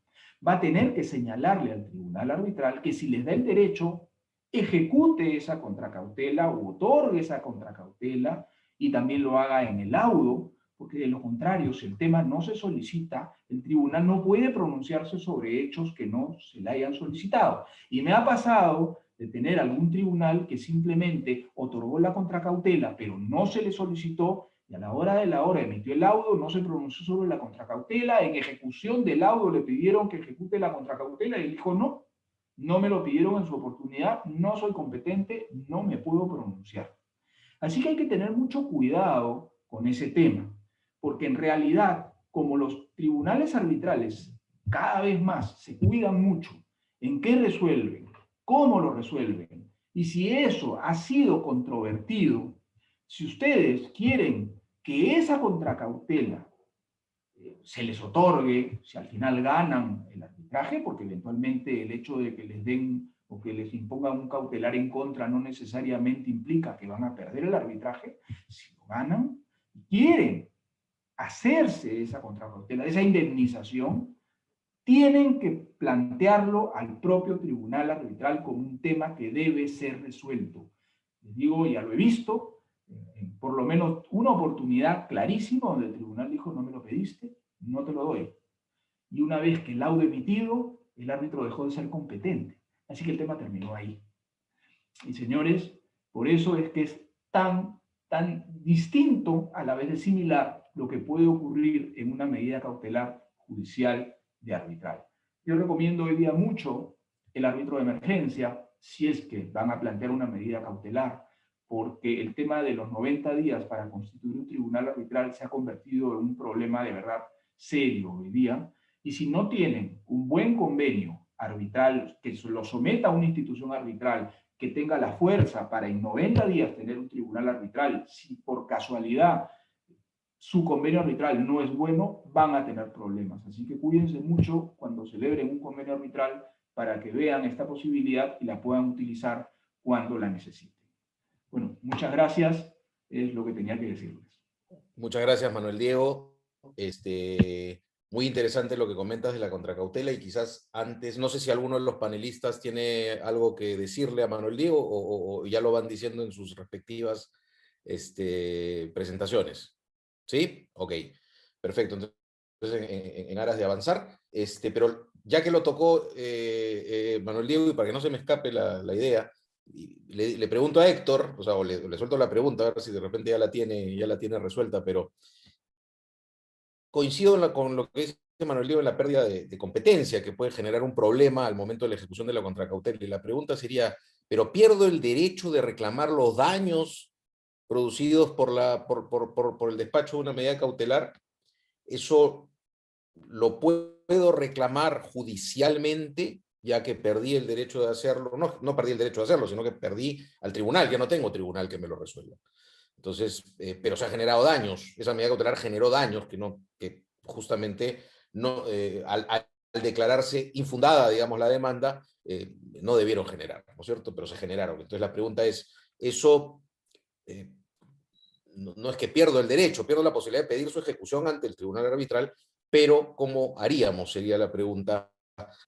va a tener que señalarle al tribunal arbitral que si les da el derecho, ejecute esa contracautela o otorgue esa contracautela, y también lo haga en el laudo, porque de lo contrario, si el tema no se solicita, el tribunal no puede pronunciarse sobre hechos que no se le hayan solicitado. Y me ha pasado de tener algún tribunal que simplemente otorgó la contracautela, pero no se le solicitó, y a la hora de la hora emitió el laudo, no se pronunció sobre la contracautela, en ejecución del laudo le pidieron que ejecute la contracautela y él dijo no, no me lo pidieron en su oportunidad, no soy competente, no me puedo pronunciar. Así que hay que tener mucho cuidado con ese tema, porque en realidad, como los tribunales arbitrales cada vez más se cuidan mucho en qué resuelven, cómo lo resuelven, y si eso ha sido controvertido, si ustedes quieren que esa contracautela se les otorgue, si al final ganan el arbitraje, porque eventualmente el hecho de que les den o que les impongan un cautelar en contra no necesariamente implica que van a perder el arbitraje, si lo ganan y quieren hacerse esa contracautela, esa indemnización, tienen que plantearlo al propio tribunal arbitral como un tema que debe ser resuelto. Les digo, ya lo he visto, por lo menos una oportunidad clarísima donde el tribunal dijo, no me lo pediste, no te lo doy. Y una vez que el laudo emitido, el árbitro dejó de ser competente. Así que el tema terminó ahí. Y señores, por eso es que es tan distinto, a la vez de similar, lo que puede ocurrir en una medida cautelar judicial de arbitral. Yo recomiendo hoy día mucho el árbitro de emergencia, si es que van a plantear una medida cautelar, porque el tema de los 90 días para constituir un tribunal arbitral se ha convertido en un problema de verdad serio hoy día, y si no tienen un buen convenio arbitral que lo someta a una institución arbitral, que tenga la fuerza para en 90 días tener un tribunal arbitral, si por casualidad su convenio arbitral no es bueno, van a tener problemas. Así que cuídense mucho cuando celebren un convenio arbitral para que vean esta posibilidad y la puedan utilizar cuando la necesiten. Bueno, muchas gracias, es lo que tenía que decirles. Muchas gracias, Manuel Diego. Muy interesante lo que comentas de la contracautela, y quizás antes, no sé si alguno de los panelistas tiene algo que decirle a Manuel Diego o ya lo van diciendo en sus respectivas presentaciones. ¿Sí? Ok, perfecto. Entonces, en aras de avanzar, pero ya que lo tocó Manuel Diego, y para que no se me escape la idea, le pregunto a Héctor, o le suelto la pregunta, a ver si de repente ya la tiene resuelta, pero coincido con lo que dice Manuel Diego en la pérdida de competencia que puede generar un problema al momento de la ejecución de la contracautela. Y la pregunta sería, ¿pero pierdo el derecho de reclamar los daños producidos por el despacho de una medida cautelar? ¿Eso lo puedo reclamar judicialmente, ya que perdí el derecho de hacerlo? No perdí el derecho de hacerlo, sino que perdí al tribunal, ya no tengo tribunal que me lo resuelva. Entonces, pero se ha generado daños, esa medida cautelar generó daños que justamente no, al declararse infundada, digamos, la demanda, no debieron generar, ¿no es cierto? Pero se generaron. Entonces la pregunta es, eso no es que pierdo el derecho, pierdo la posibilidad de pedir su ejecución ante el tribunal arbitral, pero ¿cómo haríamos? Sería la pregunta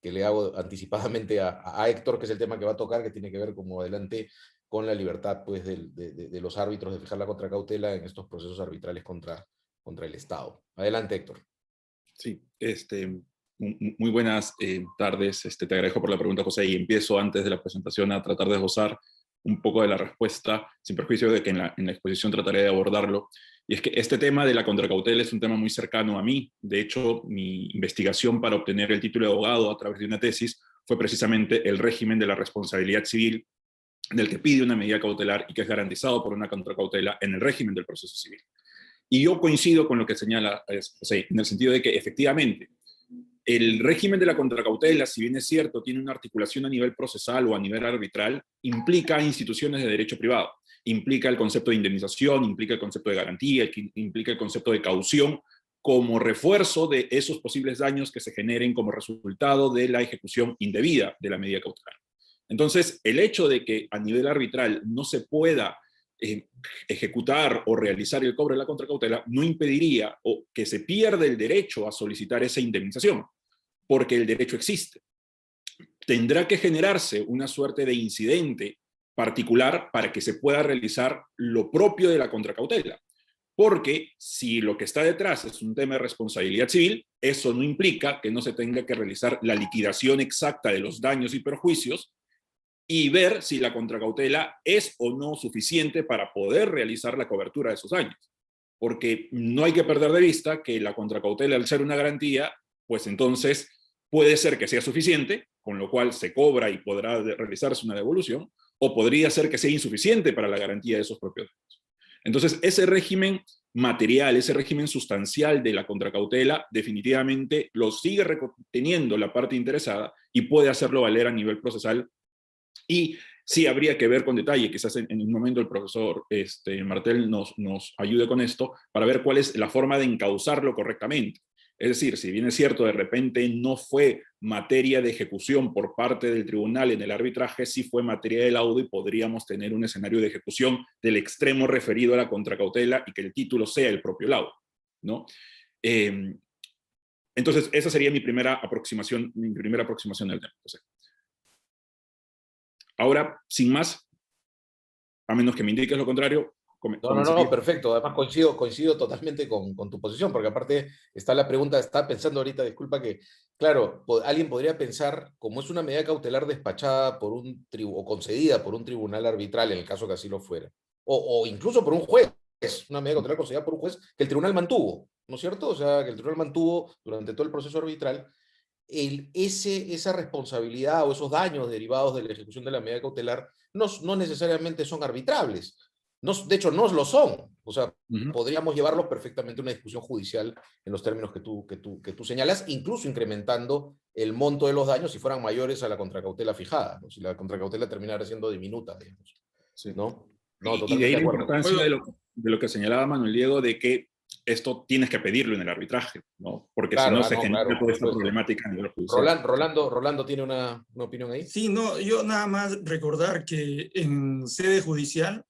que le hago anticipadamente a Héctor, que es el tema que va a tocar, que tiene que ver, como adelante, con la libertad pues, de los árbitros de fijar la contracautela en estos procesos arbitrales contra el Estado. Adelante, Héctor. Sí, muy buenas tardes. Te agradezco por la pregunta, José, y empiezo antes de la presentación a tratar de esbozar un poco de la respuesta, sin perjuicio de que en la exposición trataré de abordarlo. Y es que este tema de la contracautela es un tema muy cercano a mí. De hecho, mi investigación para obtener el título de abogado a través de una tesis fue precisamente el régimen de la responsabilidad civil del que pide una medida cautelar y que es garantizado por una contracautela en el régimen del proceso civil. Y yo coincido con lo que señala José, en el sentido de que efectivamente el régimen de la contracautela, si bien es cierto, tiene una articulación a nivel procesal o a nivel arbitral, implica instituciones de derecho privado, implica el concepto de indemnización, implica el concepto de garantía, implica el concepto de caución, como refuerzo de esos posibles daños que se generen como resultado de la ejecución indebida de la medida cautelar. Entonces, el hecho de que a nivel arbitral no se pueda ejecutar o realizar el cobro de la contracautela no impediría o que se pierda el derecho a solicitar esa indemnización, porque el derecho existe. Tendrá que generarse una suerte de incidente particular para que se pueda realizar lo propio de la contracautela, porque si lo que está detrás es un tema de responsabilidad civil, eso no implica que no se tenga que realizar la liquidación exacta de los daños y perjuicios y ver si la contracautela es o no suficiente para poder realizar la cobertura de esos daños. Porque no hay que perder de vista que la contracautela, al ser una garantía, pues entonces puede ser que sea suficiente, con lo cual se cobra y podrá realizarse una devolución, o podría ser que sea insuficiente para la garantía de esos propios daños. Entonces, ese régimen material, ese régimen sustancial de la contracautela, definitivamente lo sigue teniendo la parte interesada y puede hacerlo valer a nivel procesal. Y sí habría que ver con detalle, quizás en un momento el profesor Martel nos ayude con esto, para ver cuál es la forma de encauzarlo correctamente. Es decir, si bien es cierto, de repente no fue materia de ejecución por parte del tribunal en el arbitraje, sí fue materia de laudo y podríamos tener un escenario de ejecución del extremo referido a la contracautela y que el título sea el propio laudo, ¿no? Entonces, esa sería mi primera aproximación del tema, José. Ahora, sin más, a menos que me indiques lo contrario, No, perfecto. Además coincido totalmente con tu posición, porque aparte está la pregunta, estaba pensando ahorita, disculpa que, claro, alguien podría pensar, como es una medida cautelar despachada por o concedida por un tribunal arbitral, en el caso que así lo fuera, o incluso por un juez, una medida cautelar concedida por un juez que el tribunal mantuvo, ¿no es cierto? O sea, que el tribunal mantuvo durante todo el proceso arbitral, esa responsabilidad o esos daños derivados de la ejecución de la medida cautelar no necesariamente son arbitrables. No, de hecho, no lo son. O sea, podríamos llevarlos perfectamente a una discusión judicial en los términos que tú señalas, incluso incrementando el monto de los daños si fueran mayores a la contracautela fijada, ¿no? Si la contracautela terminara siendo diminuta, digamos. Sí. ¿No? Y de ahí la importancia de lo que señalaba Manuel Diego, de que esto tienes que pedirlo en el arbitraje, ¿no? Porque si no se genera toda esta problemática a nivel judicial. Rolando tiene una opinión ahí. Sí, no, yo nada más recordar que en sede judicial,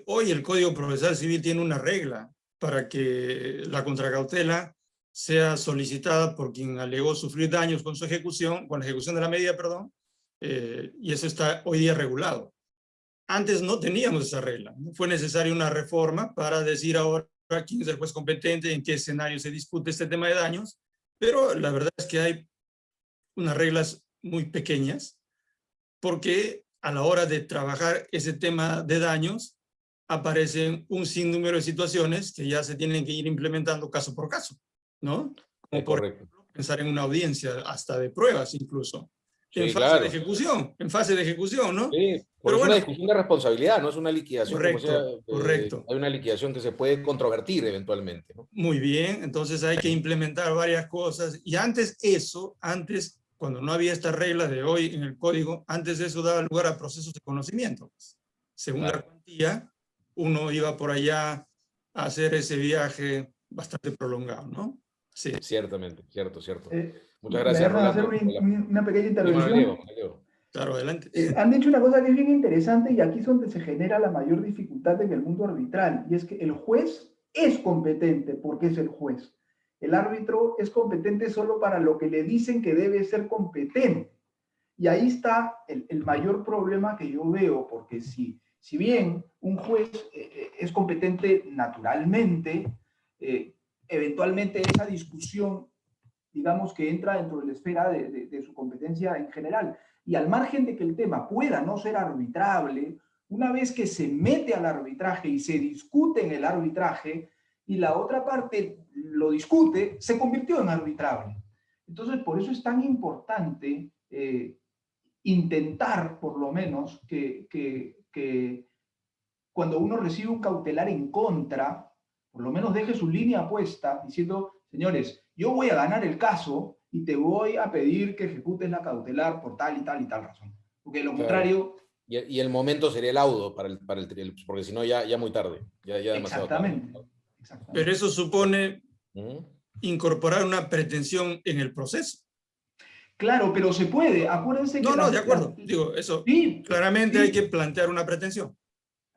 hoy el Código Procesal Civil tiene una regla para que la contracautela sea solicitada por quien alegó sufrir daños con su ejecución, con la ejecución de la medida, perdón, y eso está hoy día regulado. Antes no teníamos esa regla. Fue necesaria una reforma para decir ahora quién es el juez competente, en qué escenario se discute este tema de daños, pero la verdad es que hay unas reglas muy pequeñas, porque a la hora de trabajar ese tema de daños, aparecen un sinnúmero de situaciones que ya se tienen que ir implementando caso por caso, ¿no? Como por ejemplo, pensar en una audiencia hasta de pruebas incluso. Sí, en fase de ejecución, ¿no? Sí, pero es una discusión de responsabilidad, no es una liquidación. Correcto, correcto. Hay una liquidación que se puede controvertir eventualmente, ¿no? Muy bien, entonces hay que implementar varias cosas. Y antes, cuando no había esta regla de hoy en el código, antes de eso daba lugar a procesos de conocimiento. Según la cuantía, uno iba por allá a hacer ese viaje bastante prolongado, ¿no? Sí. Ciertamente, cierto. Muchas gracias, Rolando. Hacer una pequeña intervención. Claro, adelante. Han dicho una cosa que es bien interesante y aquí es donde se genera la mayor dificultad en el mundo arbitral, y es que el juez es competente porque es el juez. El árbitro es competente solo para lo que le dicen que debe ser competente. Y ahí está el mayor problema que yo veo, porque si bien un juez es competente naturalmente, eventualmente esa discusión, digamos que entra dentro de la esfera de su competencia en general. Y al margen de que el tema pueda no ser arbitrable, una vez que se mete al arbitraje y se discute en el arbitraje, y la otra parte lo discute, se convirtió en arbitrable. Entonces, por eso es tan importante intentar, por lo menos, que cuando uno recibe un cautelar en contra, por lo menos deje su línea puesta diciendo, señores, yo voy a ganar el caso y te voy a pedir que ejecutes la cautelar por tal y tal y tal razón. Porque de lo contrario... Y el momento sería el laudo para el porque si no ya muy tarde. Ya exactamente. Pero eso supone incorporar una pretensión en el proceso. Claro, pero se puede. Acuérdense que... No, de acuerdo. Digo, eso sí, claramente hay que plantear una pretensión.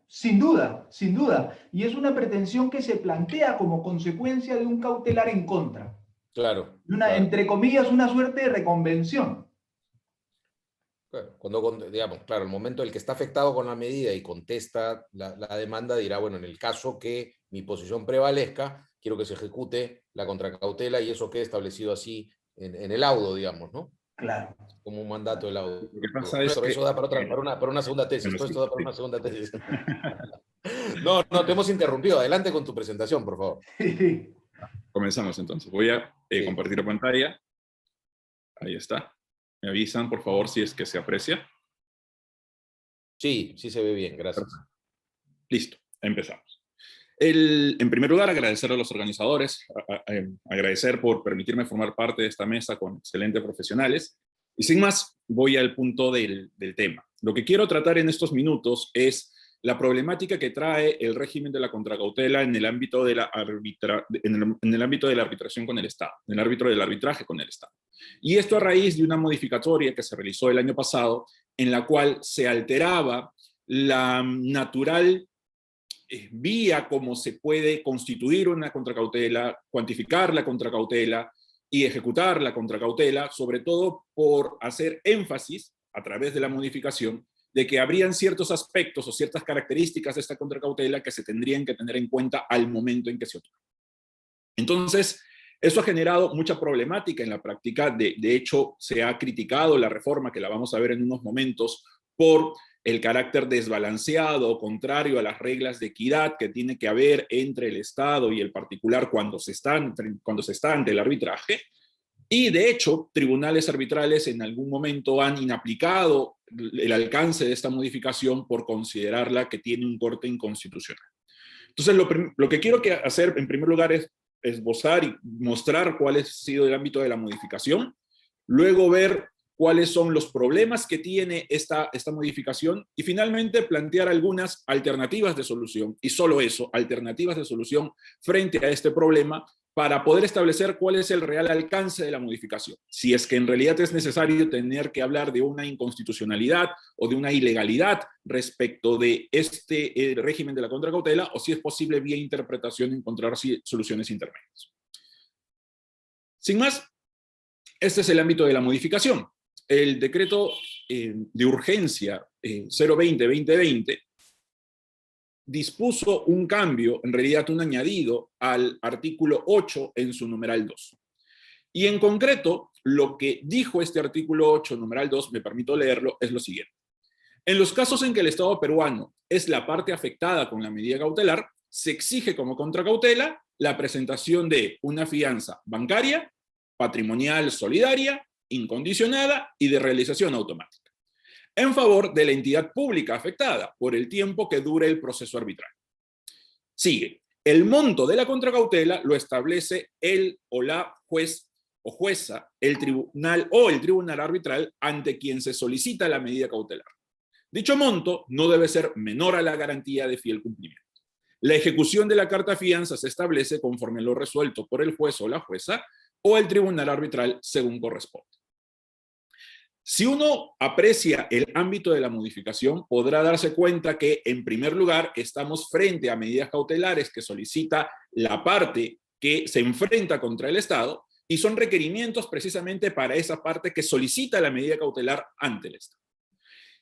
Sin duda, sin duda. Y es una pretensión que se plantea como consecuencia de un cautelar en contra. Claro. Entre comillas, una suerte de reconvención. Claro, digamos, claro, el momento en el que está afectado con la medida y contesta la demanda dirá, bueno, en el caso que mi posición prevalezca, quiero que se ejecute la contracautela y eso quede establecido así en el laudo, digamos, ¿no? Claro. Como un mandato de laudo. Lo que pasa es que... Eso da para una segunda tesis. Todo esto da para una segunda tesis. No, te hemos interrumpido. Adelante con tu presentación, por favor. Comenzamos entonces. Voy a compartir la pantalla. Ahí está. Me avisan, por favor, si es que se aprecia. Sí se ve bien, gracias. Listo, empezamos. En primer lugar, agradecer a los organizadores, agradecer por permitirme formar parte de esta mesa con excelentes profesionales. Y sin más, voy al punto del tema. Lo que quiero tratar en estos minutos es la problemática que trae el régimen de la contracautela en el ámbito de la arbitración con el Estado, en el ámbito del arbitraje con el Estado. Y esto a raíz de una modificatoria que se realizó el año pasado, en la cual se alteraba la natural vía como se puede constituir una contracautela, cuantificar la contracautela y ejecutar la contracautela, sobre todo por hacer énfasis a través de la modificación de que habrían ciertos aspectos o ciertas características de esta contracautela que se tendrían que tener en cuenta al momento en que se otorga. Entonces, eso ha generado mucha problemática en la práctica. De hecho, se ha criticado la reforma, que la vamos a ver en unos momentos, por el carácter desbalanceado o contrario a las reglas de equidad que tiene que haber entre el Estado y el particular cuando se está ante el arbitraje. Y de hecho, tribunales arbitrales en algún momento han inaplicado el alcance de esta modificación por considerarla que tiene un corte inconstitucional. Entonces, lo que quiero hacer en primer lugar es esbozar y mostrar cuál ha sido el ámbito de la modificación, luego ver cuáles son los problemas que tiene esta modificación y finalmente plantear algunas alternativas de solución, y solo eso, alternativas de solución frente a este problema, para poder establecer cuál es el real alcance de la modificación. Si es que en realidad es necesario tener que hablar de una inconstitucionalidad o de una ilegalidad respecto de este régimen de la contracautela, o si es posible vía interpretación encontrar soluciones intermedias. Sin más, este es el ámbito de la modificación. El decreto de urgencia 020-2020 dispuso un cambio, en realidad un añadido, al artículo 8 en su numeral 2. Y en concreto, lo que dijo este artículo 8, numeral 2, me permito leerlo, es lo siguiente. En los casos en que el Estado peruano es la parte afectada con la medida cautelar, se exige como contracautela la presentación de una fianza bancaria, patrimonial solidaria, incondicionada y de realización automática, en favor de la entidad pública afectada por el tiempo que dure el proceso arbitral. Sigue. El monto de la contracautela lo establece el o la juez o jueza, el tribunal o el tribunal arbitral ante quien se solicita la medida cautelar. Dicho monto no debe ser menor a la garantía de fiel cumplimiento. La ejecución de la carta fianza se establece conforme a lo resuelto por el juez o la jueza o el tribunal arbitral según corresponde. Si uno aprecia el ámbito de la modificación, podrá darse cuenta que, en primer lugar, estamos frente a medidas cautelares que solicita la parte que se enfrenta contra el Estado y son requerimientos precisamente para esa parte que solicita la medida cautelar ante el Estado.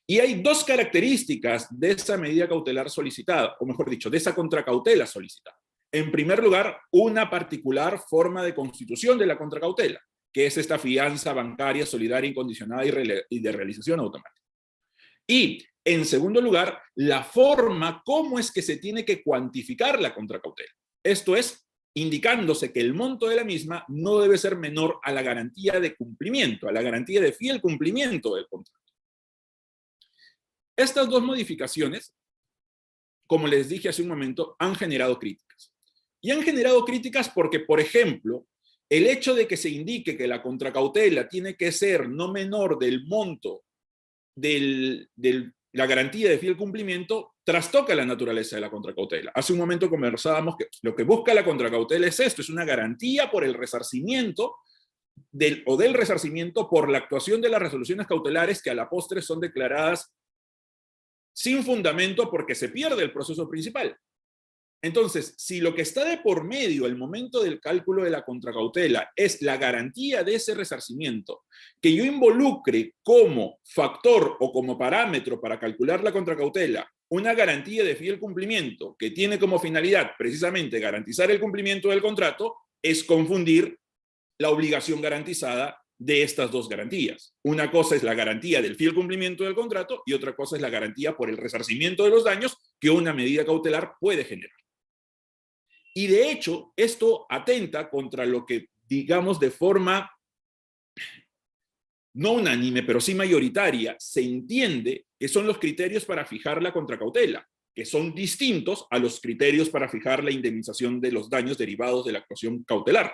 Y hay dos características de esa medida cautelar solicitada, o mejor dicho, de esa contracautela solicitada. En primer lugar, una particular forma de constitución de la contracautela, que es esta fianza bancaria solidaria incondicionada y de realización automática. Y, en segundo lugar, la forma cómo es que se tiene que cuantificar la contracautela. Esto es, indicándose que el monto de la misma no debe ser menor a la garantía de cumplimiento, a la garantía de fiel cumplimiento del contrato. Estas dos modificaciones, como les dije hace un momento, han generado críticas. Y han generado críticas porque, por ejemplo, el hecho de que se indique que la contracautela tiene que ser no menor del monto de la garantía de fiel cumplimiento trastoca la naturaleza de la contracautela. Hace un momento conversábamos que lo que busca la contracautela es esto, es una garantía por el resarcimiento del resarcimiento por la actuación de las resoluciones cautelares que a la postre son declaradas sin fundamento porque se pierde el proceso principal. Entonces, si lo que está de por medio al momento del cálculo de la contracautela es la garantía de ese resarcimiento, que yo involucre como factor o como parámetro para calcular la contracautela una garantía de fiel cumplimiento que tiene como finalidad precisamente garantizar el cumplimiento del contrato, es confundir la obligación garantizada de estas dos garantías. Una cosa es la garantía del fiel cumplimiento del contrato y otra cosa es la garantía por el resarcimiento de los daños que una medida cautelar puede generar. Y de hecho, esto atenta contra lo que, digamos, de forma no unánime, pero sí mayoritaria, se entiende que son los criterios para fijar la contracautela, que son distintos a los criterios para fijar la indemnización de los daños derivados de la actuación cautelar.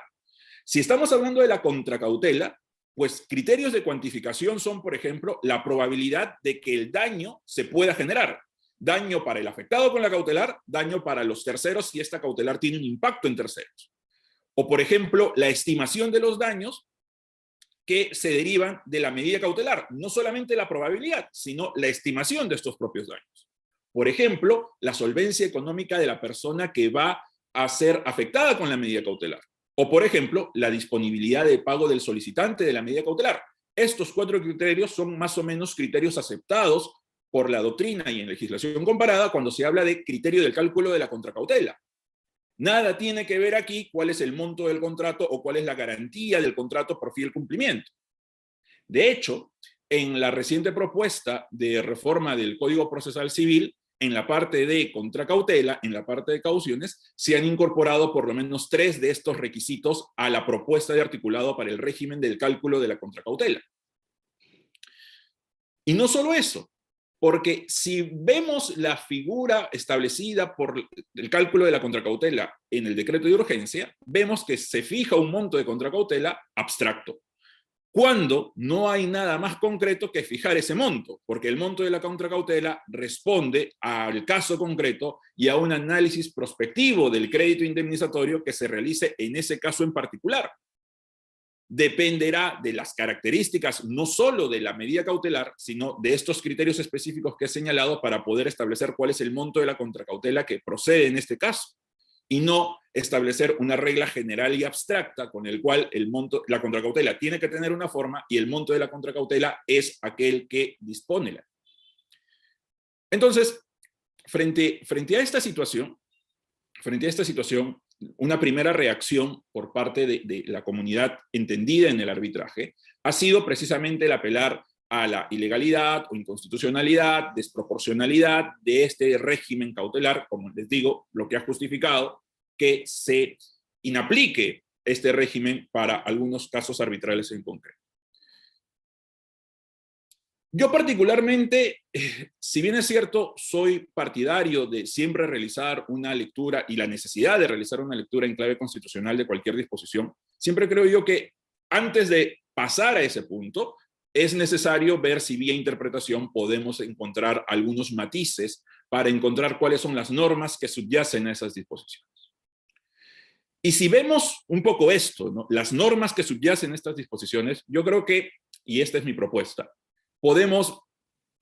Si estamos hablando de la contracautela, pues criterios de cuantificación son, por ejemplo, la probabilidad de que el daño se pueda generar. Daño para el afectado con la cautelar, daño para los terceros si esta cautelar tiene un impacto en terceros. O, por ejemplo, la estimación de los daños que se derivan de la medida cautelar. No solamente la probabilidad, sino la estimación de estos propios daños. por ejemplo, la solvencia económica de la persona que va a ser afectada con la medida cautelar. O, por ejemplo, la disponibilidad de pago del solicitante de la medida cautelar. Estos 4 criterios son más o menos criterios aceptados por la doctrina y en legislación comparada cuando se habla de criterio del cálculo de la contracautela. Nada tiene que ver aquí cuál es el monto del contrato o cuál es la garantía del contrato por fiel cumplimiento. De hecho, en la reciente propuesta de reforma del Código Procesal Civil, en la parte de contracautela, en la parte de cauciones, se han incorporado por lo menos 3 de estos requisitos a la propuesta de articulado para el régimen del cálculo de la contracautela. Y no solo eso, porque si vemos la figura establecida por el cálculo de la contracautela en el decreto de urgencia, vemos que se fija un monto de contracautela abstracto, cuando no hay nada más concreto que fijar ese monto, porque el monto de la contracautela responde al caso concreto y a un análisis prospectivo del crédito indemnizatorio que se realice en ese caso en particular. Dependerá de las características no solo de la medida cautelar, sino de estos criterios específicos que he señalado para poder establecer cuál es el monto de la contracautela que procede en este caso, y no establecer una regla general y abstracta con el cual el monto, la contracautela tiene que tener una forma y el monto de la contracautela es aquel que dispone. Entonces, frente a esta situación, una primera reacción por parte de la comunidad entendida en el arbitraje ha sido precisamente el apelar a la ilegalidad o inconstitucionalidad, desproporcionalidad de este régimen cautelar, como les digo, lo que ha justificado que se inaplique este régimen para algunos casos arbitrales en concreto. Yo particularmente, si bien es cierto, soy partidario de siempre realizar una lectura y la necesidad de realizar una lectura en clave constitucional de cualquier disposición, siempre creo yo que antes de pasar a ese punto, es necesario ver si vía interpretación podemos encontrar algunos matices para encontrar cuáles son las normas que subyacen a esas disposiciones. Y si vemos un poco esto, ¿no?, las normas que subyacen a estas disposiciones, yo creo que, y esta es mi propuesta, podemos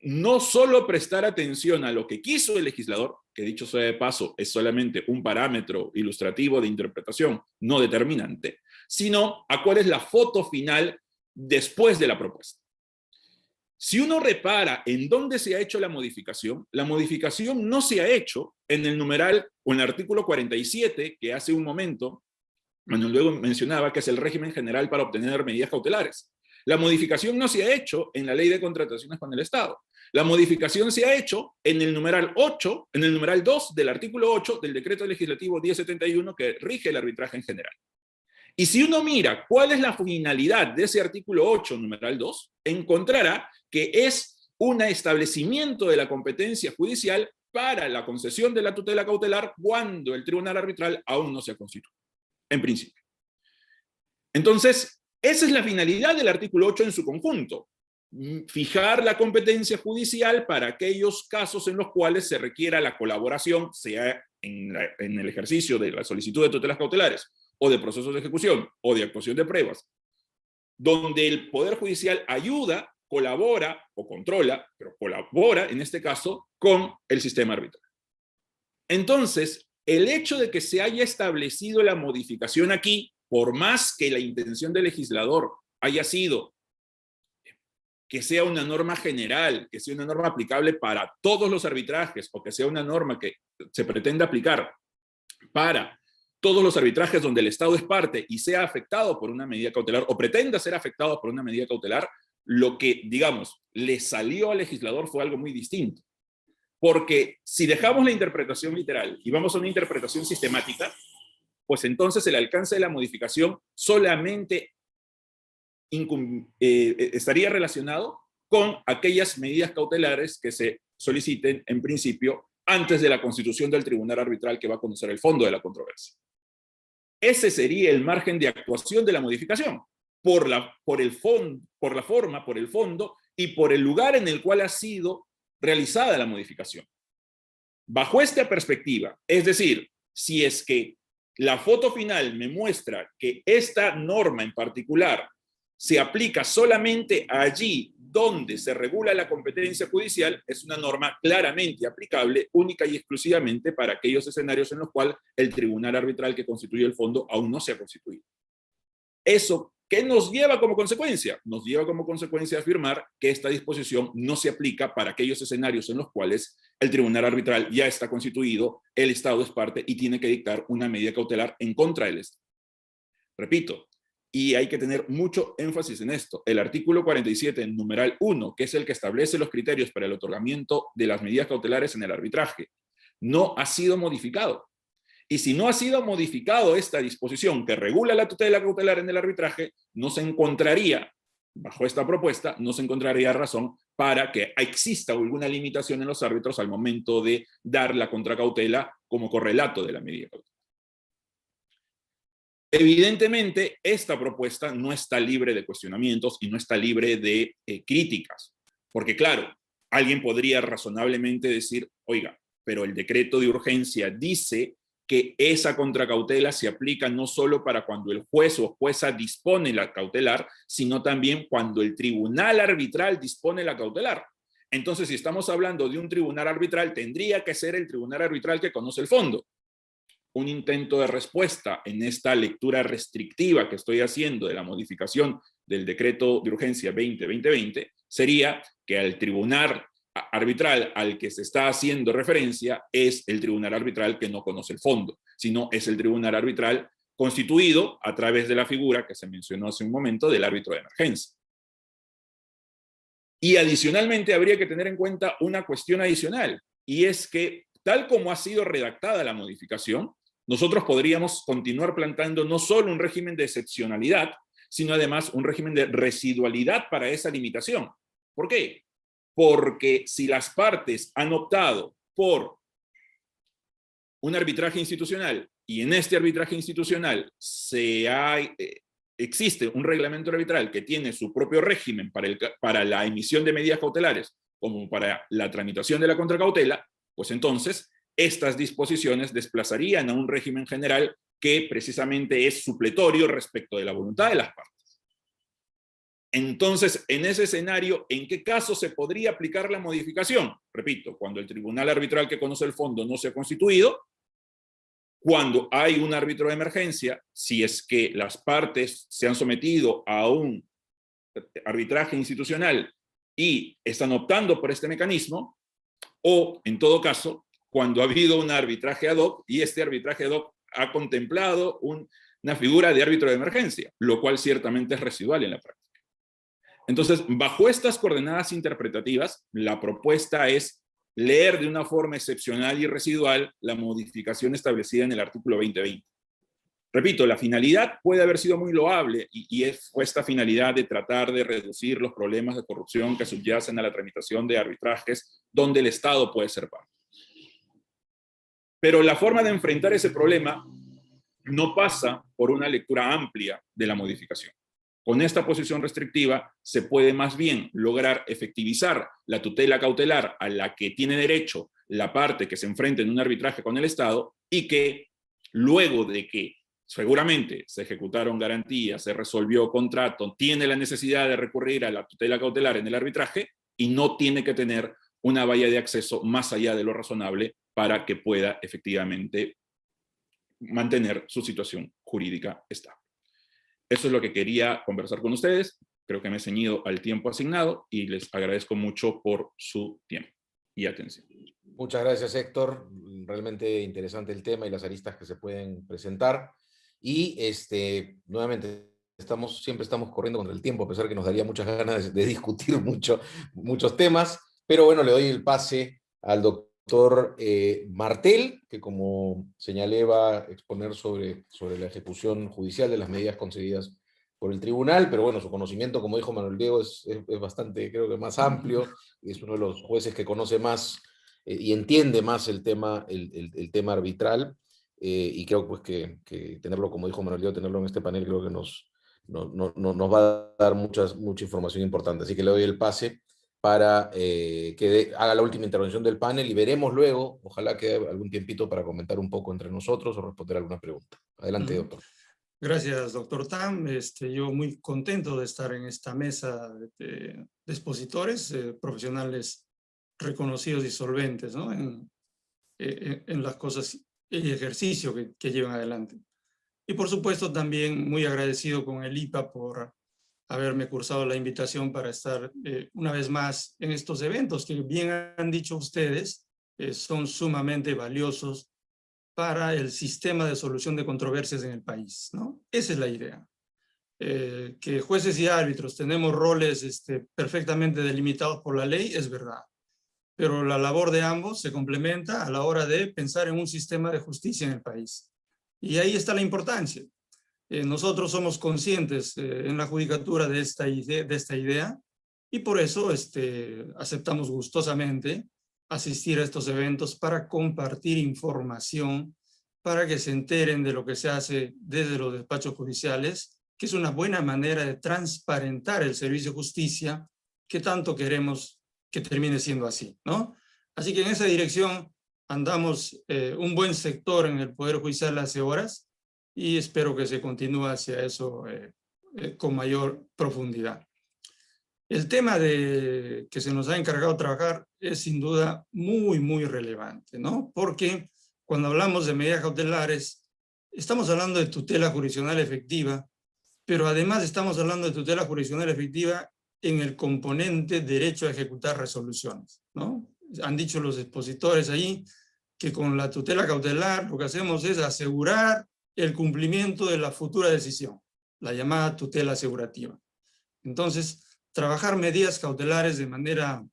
no solo prestar atención a lo que quiso el legislador, que dicho sea de paso es solamente un parámetro ilustrativo de interpretación no determinante, sino a cuál es la foto final después de la propuesta. Si uno repara en dónde se ha hecho la modificación no se ha hecho en el numeral o en el artículo 47, que hace un momento Manuel luego mencionaba, que es el régimen general para obtener medidas cautelares. La modificación no se ha hecho en la ley de contrataciones con el Estado. La modificación se ha hecho en el numeral 8, en el numeral 2 del artículo 8 del decreto legislativo 1071 que rige el arbitraje en general. Y si uno mira cuál es la finalidad de ese artículo 8, numeral 2, encontrará que es un establecimiento de la competencia judicial para la concesión de la tutela cautelar cuando el tribunal arbitral aún no se ha constituido, en principio. Entonces, esa es la finalidad del artículo 8 en su conjunto. Fijar la competencia judicial para aquellos casos en los cuales se requiera la colaboración, sea en el ejercicio de la solicitud de tutelas cautelares, o de procesos de ejecución, o de actuación de pruebas, donde el Poder Judicial ayuda, colabora o controla, pero colabora en este caso con el sistema arbitral. Entonces, el hecho de que se haya establecido la modificación aquí, por más que la intención del legislador haya sido que sea una norma general, que sea una norma aplicable para todos los arbitrajes, o que sea una norma que se pretenda aplicar para todos los arbitrajes donde el Estado es parte y sea afectado por una medida cautelar, o pretenda ser afectado por una medida cautelar, lo que, digamos, le salió al legislador fue algo muy distinto. Porque si dejamos la interpretación literal y vamos a una interpretación sistemática, pues entonces el alcance de la modificación solamente estaría relacionado con aquellas medidas cautelares que se soliciten en principio antes de la constitución del tribunal arbitral que va a conocer el fondo de la controversia. Ese sería el margen de actuación de la modificación, por la forma, por el fondo y por el lugar en el cual ha sido realizada la modificación. Bajo esta perspectiva, es decir, si es que la foto final me muestra que esta norma en particular se aplica solamente allí donde se regula la competencia judicial es una norma claramente aplicable, única y exclusivamente para aquellos escenarios en los cuales el tribunal arbitral que constituye el fondo aún no se ha constituido. ¿Eso qué nos lleva como consecuencia? Nos lleva como consecuencia afirmar que esta disposición no se aplica para aquellos escenarios en los cuales el tribunal arbitral ya está constituido, el Estado es parte y tiene que dictar una medida cautelar en contra del Estado. Repito, y hay que tener mucho énfasis en esto. El artículo 47, numeral 1, que es el que establece los criterios para el otorgamiento de las medidas cautelares en el arbitraje, no ha sido modificado. Y si no ha sido modificado esta disposición que regula la tutela cautelar en el arbitraje, no se encontraría, bajo esta propuesta, no se encontraría razón para que exista alguna limitación en los árbitros al momento de dar la contracautela como correlato de la medida cautelar. Evidentemente, esta propuesta no está libre de cuestionamientos y no está libre de críticas. Porque claro, alguien podría razonablemente decir, oiga, pero el decreto de urgencia dice que esa contracautela se aplica no solo para cuando el juez o jueza dispone la cautelar, sino también cuando el tribunal arbitral dispone la cautelar. Entonces, si estamos hablando de un tribunal arbitral, tendría que ser el tribunal arbitral que conoce el fondo. Un intento de respuesta en esta lectura restrictiva que estoy haciendo de la modificación del decreto de urgencia 20-2020 sería que al tribunal arbitral al que se está haciendo referencia es el tribunal arbitral que no conoce el fondo, sino es el tribunal arbitral constituido a través de la figura que se mencionó hace un momento del árbitro de emergencia. Y adicionalmente habría que tener en cuenta una cuestión adicional, y es que tal como ha sido redactada la modificación, nosotros podríamos continuar planteando no solo un régimen de excepcionalidad, sino además un régimen de residualidad para esa limitación. ¿Por qué? Porque si las partes han optado por un arbitraje institucional y en este arbitraje institucional existe un reglamento arbitral que tiene su propio régimen para la emisión de medidas cautelares como para la tramitación de la contracautela, pues entonces estas disposiciones desplazarían a un régimen general que precisamente es supletorio respecto de la voluntad de las partes. Entonces, en ese escenario, ¿en qué caso se podría aplicar la modificación? Repito, cuando el tribunal arbitral que conoce el fondo no se ha constituido, cuando hay un árbitro de emergencia, si es que las partes se han sometido a un arbitraje institucional y están optando por este mecanismo, o en todo caso, cuando ha habido un arbitraje ad hoc y este arbitraje ad hoc ha contemplado una figura de árbitro de emergencia, lo cual ciertamente es residual en la práctica. Entonces, bajo estas coordenadas interpretativas, la propuesta es leer de una forma excepcional y residual la modificación establecida en el artículo 2020. Repito, la finalidad puede haber sido muy loable y fue esta finalidad de tratar de reducir los problemas de corrupción que subyacen a la tramitación de arbitrajes donde el Estado puede ser parte. Pero la forma de enfrentar ese problema no pasa por una lectura amplia de la modificación. Con esta posición restrictiva se puede más bien lograr efectivizar la tutela cautelar a la que tiene derecho la parte que se enfrenta en un arbitraje con el Estado y que luego de que seguramente se ejecutaron garantías, se resolvió contrato, tiene la necesidad de recurrir a la tutela cautelar en el arbitraje y no tiene que tener una valla de acceso más allá de lo razonable para que pueda efectivamente mantener su situación jurídica estable. Eso es lo que quería conversar con ustedes. Creo que me he ceñido al tiempo asignado y les agradezco mucho por su tiempo y atención. Muchas gracias, Héctor. Realmente interesante el tema y las aristas que se pueden presentar. Y nuevamente, siempre estamos corriendo contra el tiempo, a pesar que nos daría muchas ganas de discutir muchos temas. Pero bueno, le doy el pase al doctor Martel, que como señalé va a exponer sobre la ejecución judicial de las medidas concedidas por el tribunal, pero bueno, su conocimiento, como dijo Manuel Diego, es bastante, creo que más amplio, y es uno de los jueces que conoce más y entiende más el tema arbitral, y creo pues que tenerlo, como dijo Manuel Diego, tenerlo en este panel creo que nos va a dar mucha información importante, así que le doy el pase para que haga la última intervención del panel y veremos luego, ojalá quede algún tiempito para comentar un poco entre nosotros o responder alguna pregunta. Adelante, doctor. Gracias, doctor Tam. Yo muy contento de estar en esta mesa de expositores, profesionales reconocidos y solventes, ¿no? En las cosas y ejercicio que llevan adelante. Y por supuesto también muy agradecido con el IPA por haberme cursado la invitación para estar una vez más en estos eventos que, bien han dicho ustedes, son sumamente valiosos para el sistema de solución de controversias en el país, ¿no? Esa es la idea. Que jueces y árbitros tenemos roles perfectamente delimitados por la ley, es verdad. Pero la labor de ambos se complementa a la hora de pensar en un sistema de justicia en el país. Y ahí está la importancia. Nosotros somos conscientes en la judicatura de esta idea y por eso aceptamos gustosamente asistir a estos eventos para compartir información, para que se enteren de lo que se hace desde los despachos judiciales, que es una buena manera de transparentar el servicio de justicia que tanto queremos que termine siendo así, ¿no? Así que en esa dirección andamos un buen sector en el Poder Judicial hace horas y espero que se continúe hacia eso con mayor profundidad. El tema que se nos ha encargado trabajar es sin duda muy, muy relevante, ¿no? Porque cuando hablamos de medidas cautelares, estamos hablando de tutela jurisdiccional efectiva, pero además estamos hablando de tutela jurisdiccional efectiva en el componente derecho a ejecutar resoluciones, ¿no? Han dicho los expositores ahí que con la tutela cautelar lo que hacemos es asegurar el cumplimiento de la futura decisión, la llamada tutela asegurativa. Entonces, trabajar medidas cautelares de manera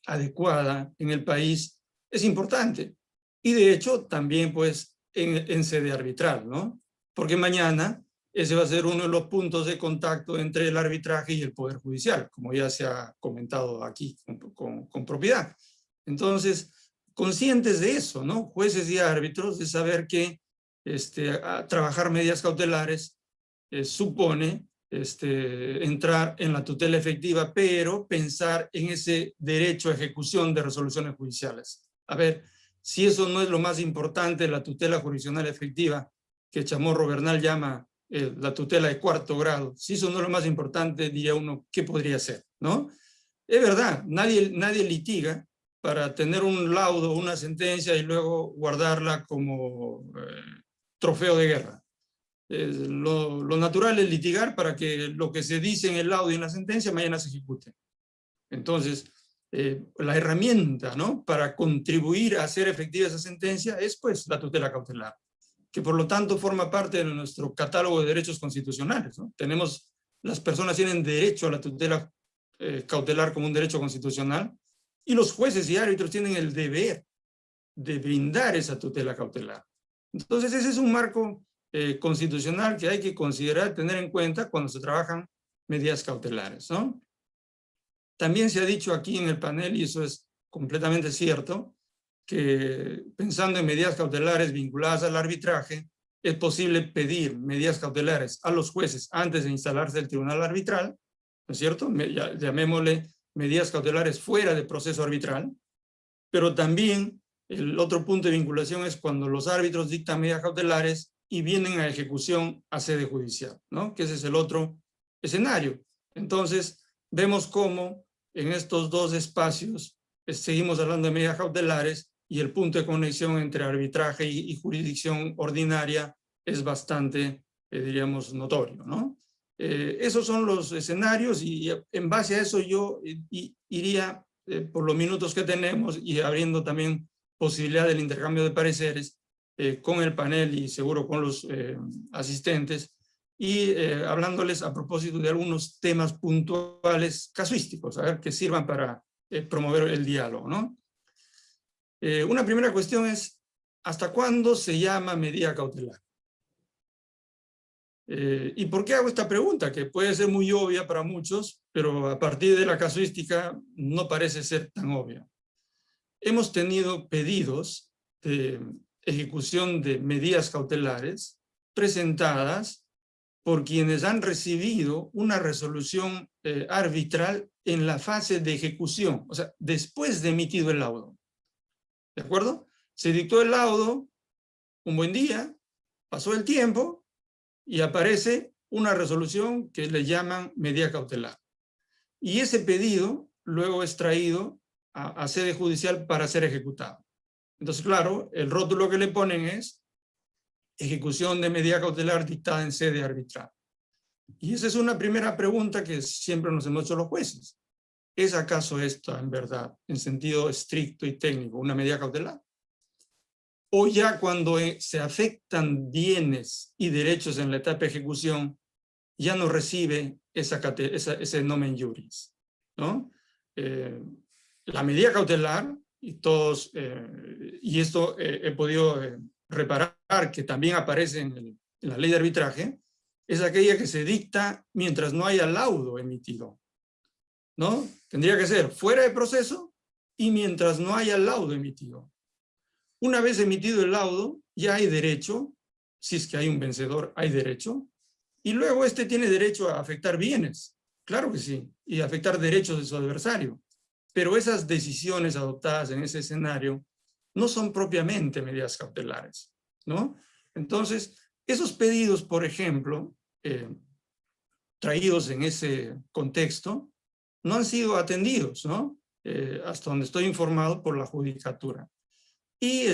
adecuada en el país es importante. Y de hecho, también pues en sede arbitral, ¿no? Porque mañana ese va a ser uno de los puntos de contacto entre el arbitraje y el Poder Judicial, como ya se ha comentado aquí con propiedad. Entonces, conscientes de eso, ¿no? Jueces y árbitros, de saber que trabajar medidas cautelares supone entrar en la tutela efectiva, pero pensar en ese derecho a ejecución de resoluciones judiciales. A ver, si eso no es lo más importante, la tutela jurisdiccional efectiva, que Chamorro Bernal llama la tutela de cuarto grado, si eso no es lo más importante, diría uno, ¿qué podría ser? ¿No? Es verdad, nadie litiga para tener un laudo, una sentencia y luego guardarla como trofeo de guerra. Lo natural es litigar para que lo que se dice en el laudo y en la sentencia mañana se ejecute. Entonces, la herramienta, ¿no?, para contribuir a hacer efectiva esa sentencia es pues la tutela cautelar, que por lo tanto forma parte de nuestro catálogo de derechos constitucionales, ¿no? Las personas tienen derecho a la tutela cautelar como un derecho constitucional y los jueces y árbitros tienen el deber de brindar esa tutela cautelar. Entonces ese es un marco constitucional que hay que considerar, tener en cuenta cuando se trabajan medidas cautelares, ¿no? También se ha dicho aquí en el panel, y eso es completamente cierto, que pensando en medidas cautelares vinculadas al arbitraje, es posible pedir medidas cautelares a los jueces antes de instalarse el tribunal arbitral, ¿no es cierto? Llamémosle medidas cautelares fuera del proceso arbitral, pero también el otro punto de vinculación es cuando los árbitros dictan medidas cautelares y vienen a ejecución a sede judicial, ¿no? Que ese es el otro escenario. Entonces, vemos cómo en estos dos espacios seguimos hablando de medidas cautelares y el punto de conexión entre arbitraje y jurisdicción ordinaria es bastante, diríamos, notorio, ¿no? Esos son los escenarios y en base a eso yo iría, por los minutos que tenemos y abriendo también posibilidad del intercambio de pareceres con el panel y seguro con los asistentes, y hablándoles a propósito de algunos temas puntuales casuísticos, a ver, que sirvan para promover el diálogo, ¿no? Una primera cuestión es, ¿hasta cuándo se llama medida cautelar? ¿Y por qué hago esta pregunta? Que puede ser muy obvia para muchos, pero a partir de la casuística no parece ser tan obvia. Hemos tenido pedidos de ejecución de medidas cautelares presentadas por quienes han recibido una resolución arbitral en la fase de ejecución, o sea, después de emitido el laudo. ¿De acuerdo? Se dictó el laudo, un buen día, pasó el tiempo, y aparece una resolución que le llaman medida cautelar. Y ese pedido luego es traído a sede judicial para ser ejecutado. Entonces, claro, el rótulo que le ponen es ejecución de medida cautelar dictada en sede arbitral. Y esa es una primera pregunta que siempre nos hemos hecho los jueces. ¿Es acaso esta, en verdad, en sentido estricto y técnico, una medida cautelar? O ya cuando se afectan bienes y derechos en la etapa de ejecución, ya no recibe ese nomen juris, ¿no? La medida cautelar, y esto he podido reparar que también aparece en la ley de arbitraje, es aquella que se dicta mientras no haya laudo emitido, ¿no? Tendría que ser fuera de proceso y mientras no haya laudo emitido. Una vez emitido el laudo, ya hay derecho, si es que hay un vencedor, hay derecho, y luego este tiene derecho a afectar bienes, claro que sí, y a afectar derechos de su adversario. Pero esas decisiones adoptadas en ese escenario no son propiamente medidas cautelares, ¿no? Entonces, esos pedidos, por ejemplo, traídos en ese contexto, no han sido atendidos, ¿no? Hasta donde estoy informado por la judicatura. Y,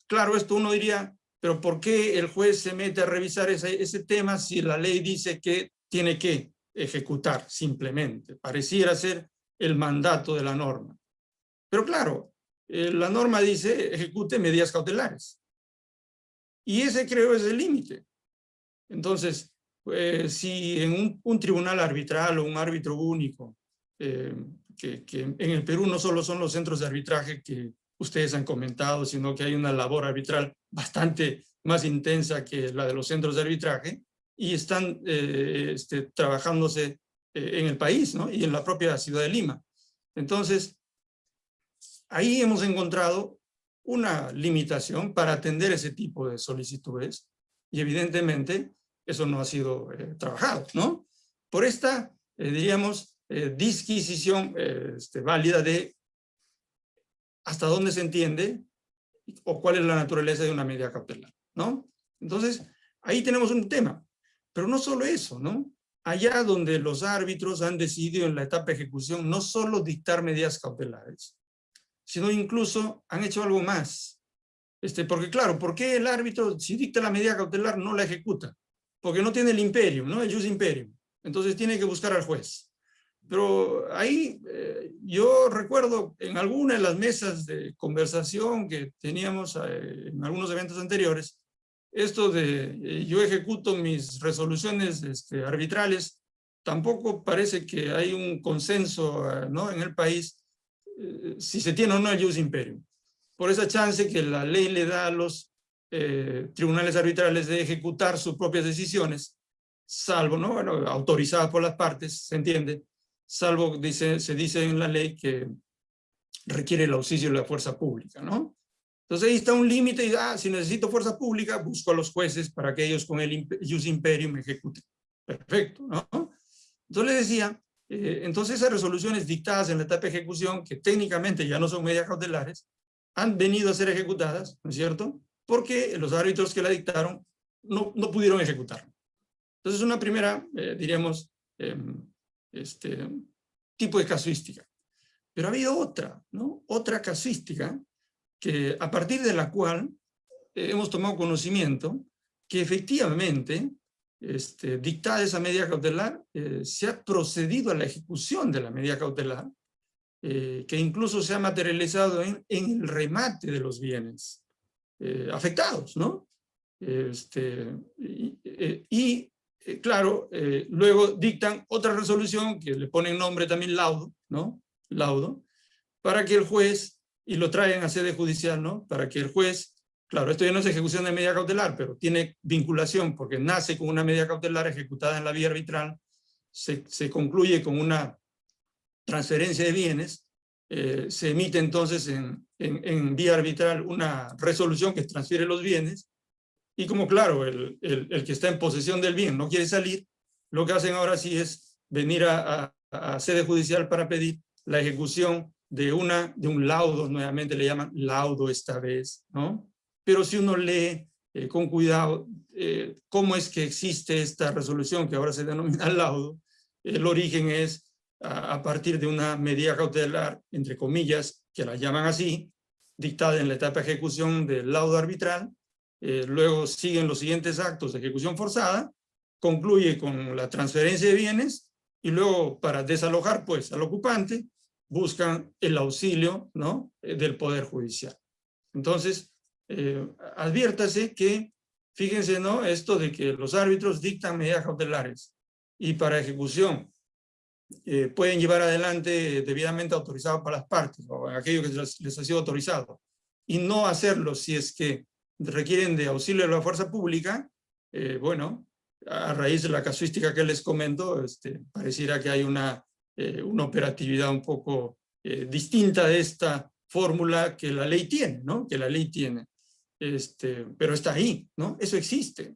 claro, esto uno diría, pero ¿por qué el juez se mete a revisar ese tema si la ley dice que tiene que ejecutar simplemente? Pareciera ser el mandato de la norma. Pero claro, la norma dice ejecute medidas cautelares. Y ese creo es el límite. Entonces, si en un tribunal arbitral o un árbitro único, que en el Perú no solo son los centros de arbitraje que ustedes han comentado, sino que hay una labor arbitral bastante más intensa que la de los centros de arbitraje, y están trabajándose en el país, ¿no? Y en la propia ciudad de Lima. Entonces, ahí hemos encontrado una limitación para atender ese tipo de solicitudes, y evidentemente eso no ha sido trabajado, ¿no? Por esta, diríamos, disquisición válida de hasta dónde se entiende o cuál es la naturaleza de una medida cautelar, ¿no? Entonces, ahí tenemos un tema. Pero no solo eso, ¿no? Allá donde los árbitros han decidido en la etapa de ejecución no solo dictar medidas cautelares, sino incluso han hecho algo más. Porque claro, ¿por qué el árbitro, si dicta la medida cautelar, no la ejecuta? Porque no tiene el imperium, ¿no? El jus imperium. Entonces tiene que buscar al juez. Pero ahí yo recuerdo en alguna de las mesas de conversación que teníamos en algunos eventos anteriores, esto de yo ejecuto mis resoluciones arbitrales, tampoco parece que hay un consenso, ¿no? En el país si se tiene o no el jus imperium. Por esa chance que la ley le da a los tribunales arbitrales de ejecutar sus propias decisiones, salvo, ¿no? Bueno, autorizadas por las partes, se entiende, salvo, se dice en la ley que requiere el auxilio de la fuerza pública, ¿no? Entonces ahí está un límite y, si necesito fuerza pública, busco a los jueces para que ellos con el jus imperium ejecuten. Perfecto, ¿no? Entonces les decía, entonces esas resoluciones dictadas en la etapa de ejecución, que técnicamente ya no son medidas cautelares, han venido a ser ejecutadas, ¿no es cierto? Porque los árbitros que la dictaron no pudieron ejecutarla. Entonces una primera, diríamos, tipo de casuística. Pero ha habido otra, ¿no? Otra casuística que, a partir de la cual hemos tomado conocimiento que efectivamente, dictada esa medida cautelar, se ha procedido a la ejecución de la medida cautelar, que incluso se ha materializado en el remate de los bienes afectados, ¿no? Claro, luego dictan otra resolución que le ponen nombre también laudo, ¿no? Laudo, para que el juez, y lo traen a sede judicial, ¿no? Para que el juez, claro, esto ya no es ejecución de medida cautelar, pero tiene vinculación porque nace con una medida cautelar ejecutada en la vía arbitral, se concluye con una transferencia de bienes, se emite entonces en vía arbitral una resolución que transfiere los bienes, y como claro, el que está en posesión del bien no quiere salir, lo que hacen ahora sí es venir a sede judicial para pedir la ejecución de un laudo, nuevamente le llaman laudo esta vez, ¿no? Pero si uno lee con cuidado, cómo es que existe esta resolución que ahora se denomina laudo. El origen es a partir de una medida cautelar, entre comillas, que la llaman así, dictada en la etapa de ejecución del laudo arbitral. Luego siguen los siguientes actos de ejecución forzada, concluye con la transferencia de bienes y luego para desalojar pues al ocupante buscan el auxilio, ¿no?, del Poder Judicial. Entonces, adviértase que, fíjense, ¿no?, esto de que los árbitros dictan medidas cautelares y para ejecución pueden llevar adelante debidamente autorizado para las partes o aquello que les ha sido autorizado y no hacerlo si es que requieren de auxilio de la fuerza pública. Bueno, a raíz de la casuística que les comento, pareciera que hay una operatividad un poco distinta de esta fórmula que la ley tiene, ¿no? Que la ley tiene. Pero está ahí, ¿no? Eso existe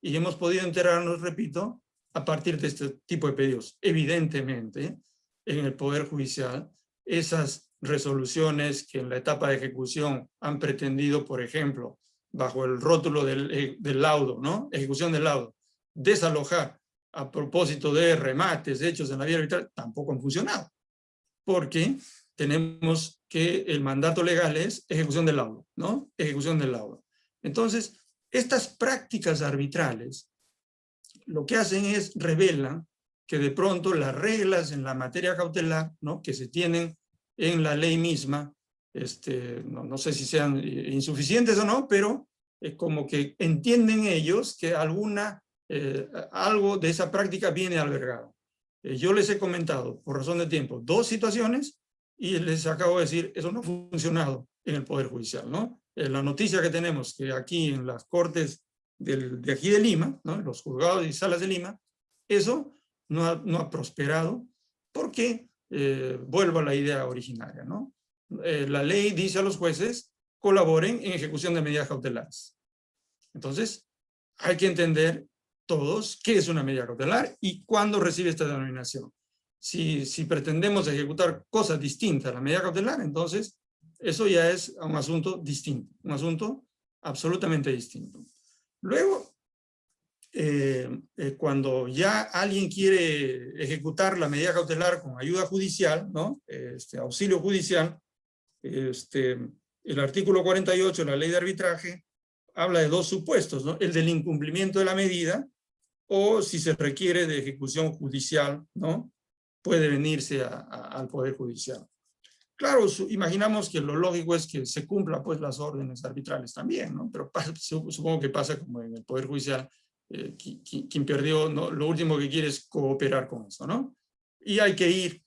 y hemos podido enterarnos, repito, a partir de este tipo de pedidos. Evidentemente, en el Poder Judicial, esas resoluciones que en la etapa de ejecución han pretendido, por ejemplo, bajo el rótulo del laudo, ¿no?, ejecución del laudo, desalojar a propósito de remates hechos en la vía arbitral, tampoco han funcionado, porque tenemos que el mandato legal es ejecución del laudo, ¿no? Ejecución del laudo. Entonces, estas prácticas arbitrales lo que hacen es revelan que de pronto las reglas en la materia cautelar, ¿no?, que se tienen en la ley misma, no sé si sean insuficientes o no, pero como que entienden ellos que algo de esa práctica viene albergado. Yo les he comentado, por razón de tiempo, 2 situaciones y les acabo de decir, eso no ha funcionado en el Poder Judicial, ¿no? La noticia que tenemos, que aquí en las Cortes de aquí de Lima, ¿no?, los juzgados y salas de Lima, eso no ha prosperado porque, vuelvo a la idea originaria, ¿no? La ley dice a los jueces, colaboren en ejecución de medidas cautelares. Entonces, hay que entender todos qué es una medida cautelar y cuándo recibe esta denominación. Si pretendemos ejecutar cosas distintas a la medida cautelar, entonces eso ya es un asunto distinto, un asunto absolutamente distinto. Luego, cuando ya alguien quiere ejecutar la medida cautelar con ayuda judicial, ¿no?, auxilio judicial, el artículo 48 de la ley de arbitraje habla de 2 supuestos, ¿no?, el del incumplimiento de la medida o si se requiere de ejecución judicial, ¿no?, puede venirse al Poder Judicial. Claro, imaginamos que lo lógico es que se cumpla pues las órdenes arbitrales también, ¿no? Pero supongo que pasa como en el Poder Judicial, quien perdió, ¿no?, lo último que quiere es cooperar con eso, ¿no? Y hay que ir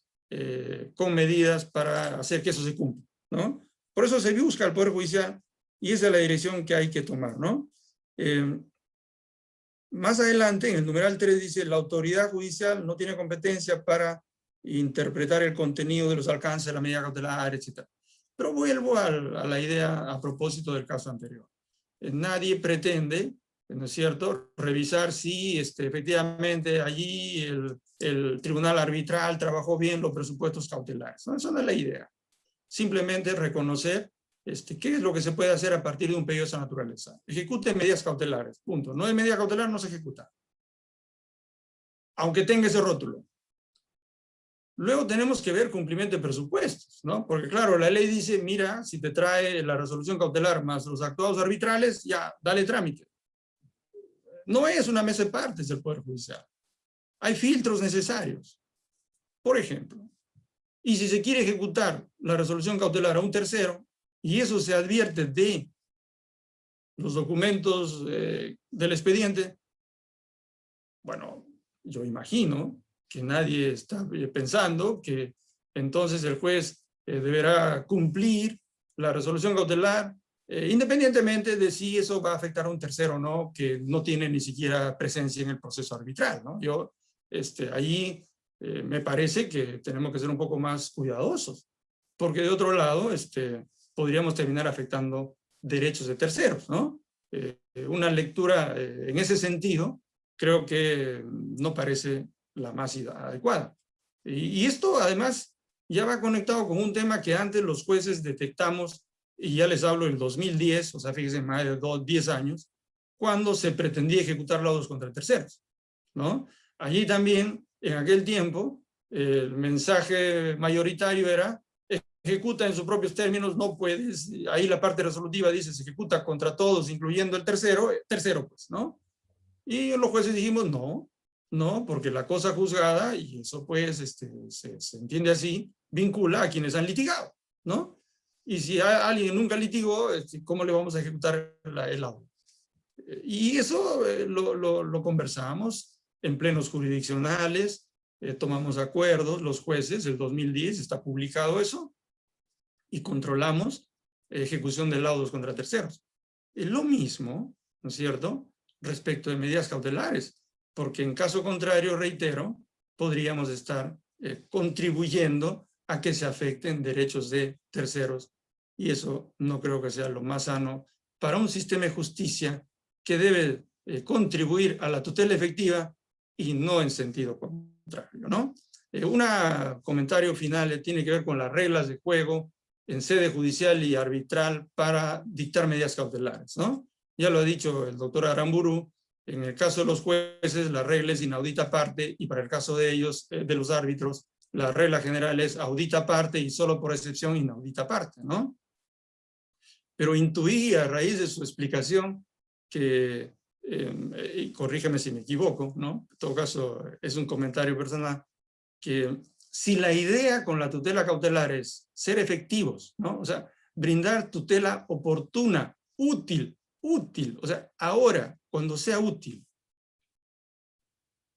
con medidas para hacer que eso se cumpla, ¿no? Por eso se busca al Poder Judicial y esa es la dirección que hay que tomar, ¿no? Más adelante, en el numeral 3 dice, la autoridad judicial no tiene competencia para interpretar el contenido de los alcances de la medida cautelar, etc. Pero vuelvo a la idea a propósito del caso anterior. Nadie pretende, ¿no es cierto?, revisar si efectivamente allí el tribunal arbitral trabajó bien los presupuestos cautelares, ¿no? Eso no es la idea. Simplemente reconocer qué es lo que se puede hacer a partir de un pedido de esa naturaleza. Ejecute medidas cautelares, punto. No hay medida cautelar, no se ejecuta. Aunque tenga ese rótulo. Luego tenemos que ver cumplimiento de presupuestos, ¿no? Porque claro, la ley dice, mira, si te trae la resolución cautelar más los actuados arbitrales, ya, dale trámite. No es una mesa de partes del Poder Judicial. Hay filtros necesarios. Por ejemplo, y si se quiere ejecutar la resolución cautelar a un tercero, y eso se advierte de los documentos del expediente, bueno, yo imagino que nadie está pensando que entonces el juez deberá cumplir la resolución cautelar, independientemente de si eso va a afectar a un tercero o no, que no tiene ni siquiera presencia en el proceso arbitral, ¿no? Yo, allí me parece que tenemos que ser un poco más cuidadosos, porque de otro lado, podríamos terminar afectando derechos de terceros, ¿no? Una lectura en ese sentido creo que no parece la más adecuada. Y esto además ya va conectado con un tema que antes los jueces detectamos, y ya les hablo del 2010, o sea, fíjense, más de 10 años, cuando se pretendía ejecutar laudos contra terceros, ¿no? Allí también, en aquel tiempo, el mensaje mayoritario era: ejecuta en sus propios términos, no puedes, ahí la parte resolutiva dice, se ejecuta contra todos, incluyendo el tercero, pues, ¿no? Y los jueces dijimos, no, porque la cosa juzgada, y eso pues se entiende así, vincula a quienes han litigado, ¿no? Y si alguien nunca litigó, ¿cómo le vamos a ejecutar el laudo? Y eso lo conversamos en plenos jurisdiccionales, tomamos acuerdos, los jueces, el 2010 está publicado eso, y controlamos ejecución de laudos contra terceros. Lo mismo, ¿no es cierto?, respecto de medidas cautelares, porque en caso contrario, reitero, podríamos estar contribuyendo a que se afecten derechos de terceros, y eso no creo que sea lo más sano para un sistema de justicia que debe contribuir a la tutela efectiva y no en sentido contrario, ¿no? Un comentario final tiene que ver con las reglas de juego en sede judicial y arbitral para dictar medidas cautelares, ¿no? Ya lo ha dicho el doctor Aramburu, en el caso de los jueces la regla es inaudita parte, y para el caso de ellos, de los árbitros, la regla general es audita parte y solo por excepción inaudita parte, ¿no? Pero intuí a raíz de su explicación que, y corrígeme si me equivoco, ¿no? En todo caso es un comentario personal, que si la idea con la tutela cautelar es ser efectivos, ¿no? O sea, brindar tutela oportuna, útil, o sea, ahora, cuando sea útil.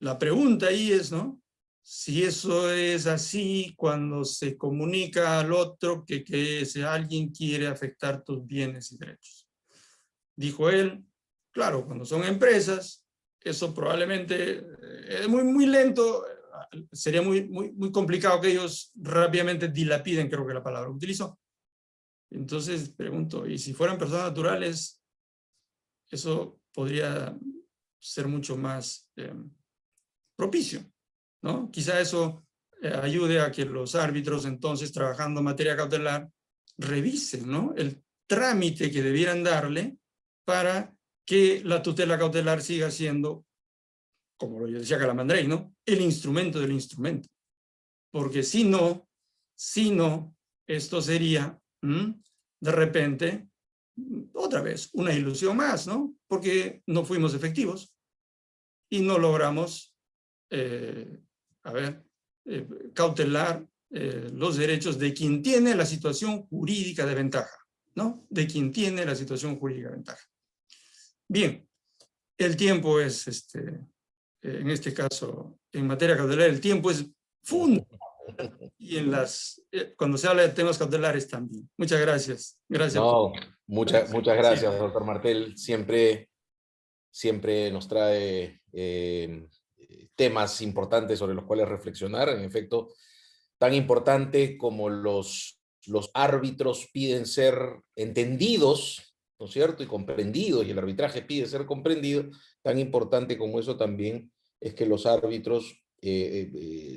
La pregunta ahí es, ¿no?, si eso es así cuando se comunica al otro que si alguien quiere afectar tus bienes y derechos. Dijo él, claro, cuando son empresas, eso probablemente es muy lento, sería muy complicado que ellos rápidamente dilapiden, creo que la palabra que utilizó. Entonces pregunto, ¿y si fueran personas naturales, eso podría ser mucho más propicio, ¿no? Quizá eso ayude a que los árbitros, entonces, trabajando en materia cautelar, revisen, ¿no?, el trámite que debieran darle para que la tutela cautelar siga siendo, como lo decía Calamandrei, ¿no?, el instrumento del instrumento. Porque si no, esto sería, de repente, otra vez, una ilusión más, ¿no? Porque no fuimos efectivos y no logramos, cautelar los derechos de quien tiene la situación jurídica de ventaja, ¿no? De quien tiene la situación jurídica de ventaja. Bien, el tiempo es, en este caso, en materia cautelar, el tiempo es fundamental, y cuando se habla de temas cautelares también. Muchas gracias. Gracias. No, muchas gracias, doctor Martel. Siempre nos trae temas importantes sobre los cuales reflexionar. En efecto, tan importante como los árbitros piden ser entendidos, ¿no es cierto?, y comprendidos, y el arbitraje pide ser comprendido, tan importante como eso también es que los árbitros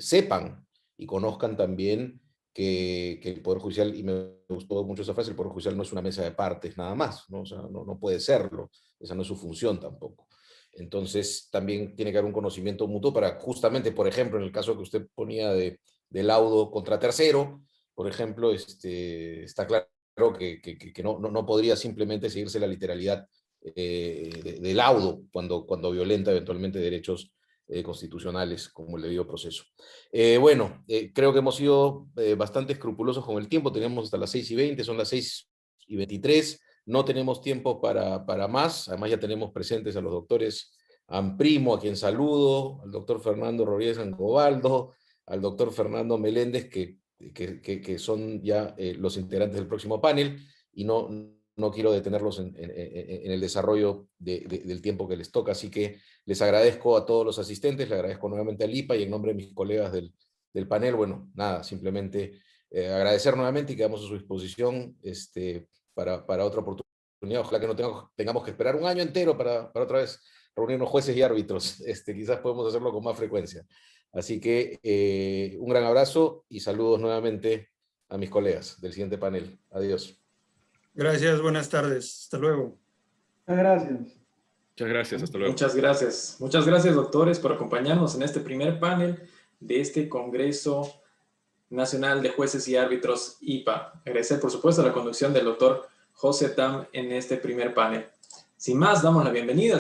sepan y conozcan también que el Poder Judicial, y me gustó mucho esa frase, el Poder Judicial no es una mesa de partes nada más, ¿no? O sea, no puede serlo, esa no es su función tampoco. Entonces también tiene que haber un conocimiento mutuo para justamente, por ejemplo, en el caso que usted ponía de laudo contra tercero, por ejemplo, está claro que no podría simplemente seguirse la literalidad de laudo cuando violenta eventualmente derechos constitucionales como el debido proceso. Bueno, creo que hemos sido bastante escrupulosos con el tiempo, tenemos hasta las 6:20, son las 6:23, no tenemos tiempo para más, además ya tenemos presentes a los doctores Amprimo, a quien saludo, al doctor Fernando Rodríguez Ancobaldo, al doctor Fernando Meléndez, que son ya los integrantes del próximo panel, y no quiero detenerlos en el desarrollo del tiempo que les toca, así que les agradezco a todos los asistentes, le agradezco nuevamente a Lipa, y en nombre de mis colegas del panel, bueno, nada, simplemente agradecer nuevamente y quedamos a su disposición para otra oportunidad. Ojalá que no tengamos que esperar un año entero para otra vez reunirnos jueces y árbitros, quizás podemos hacerlo con más frecuencia. Así que un gran abrazo y saludos nuevamente a mis colegas del siguiente panel. Adiós. Gracias, buenas tardes. Hasta luego. Gracias. Muchas gracias, hasta luego. Muchas gracias. Muchas gracias, doctores, por acompañarnos en este primer panel de este Congreso Nacional de Jueces y Árbitros IPA. Agradecer, por supuesto, la conducción del doctor José Tam en este primer panel. Sin más, damos la bienvenida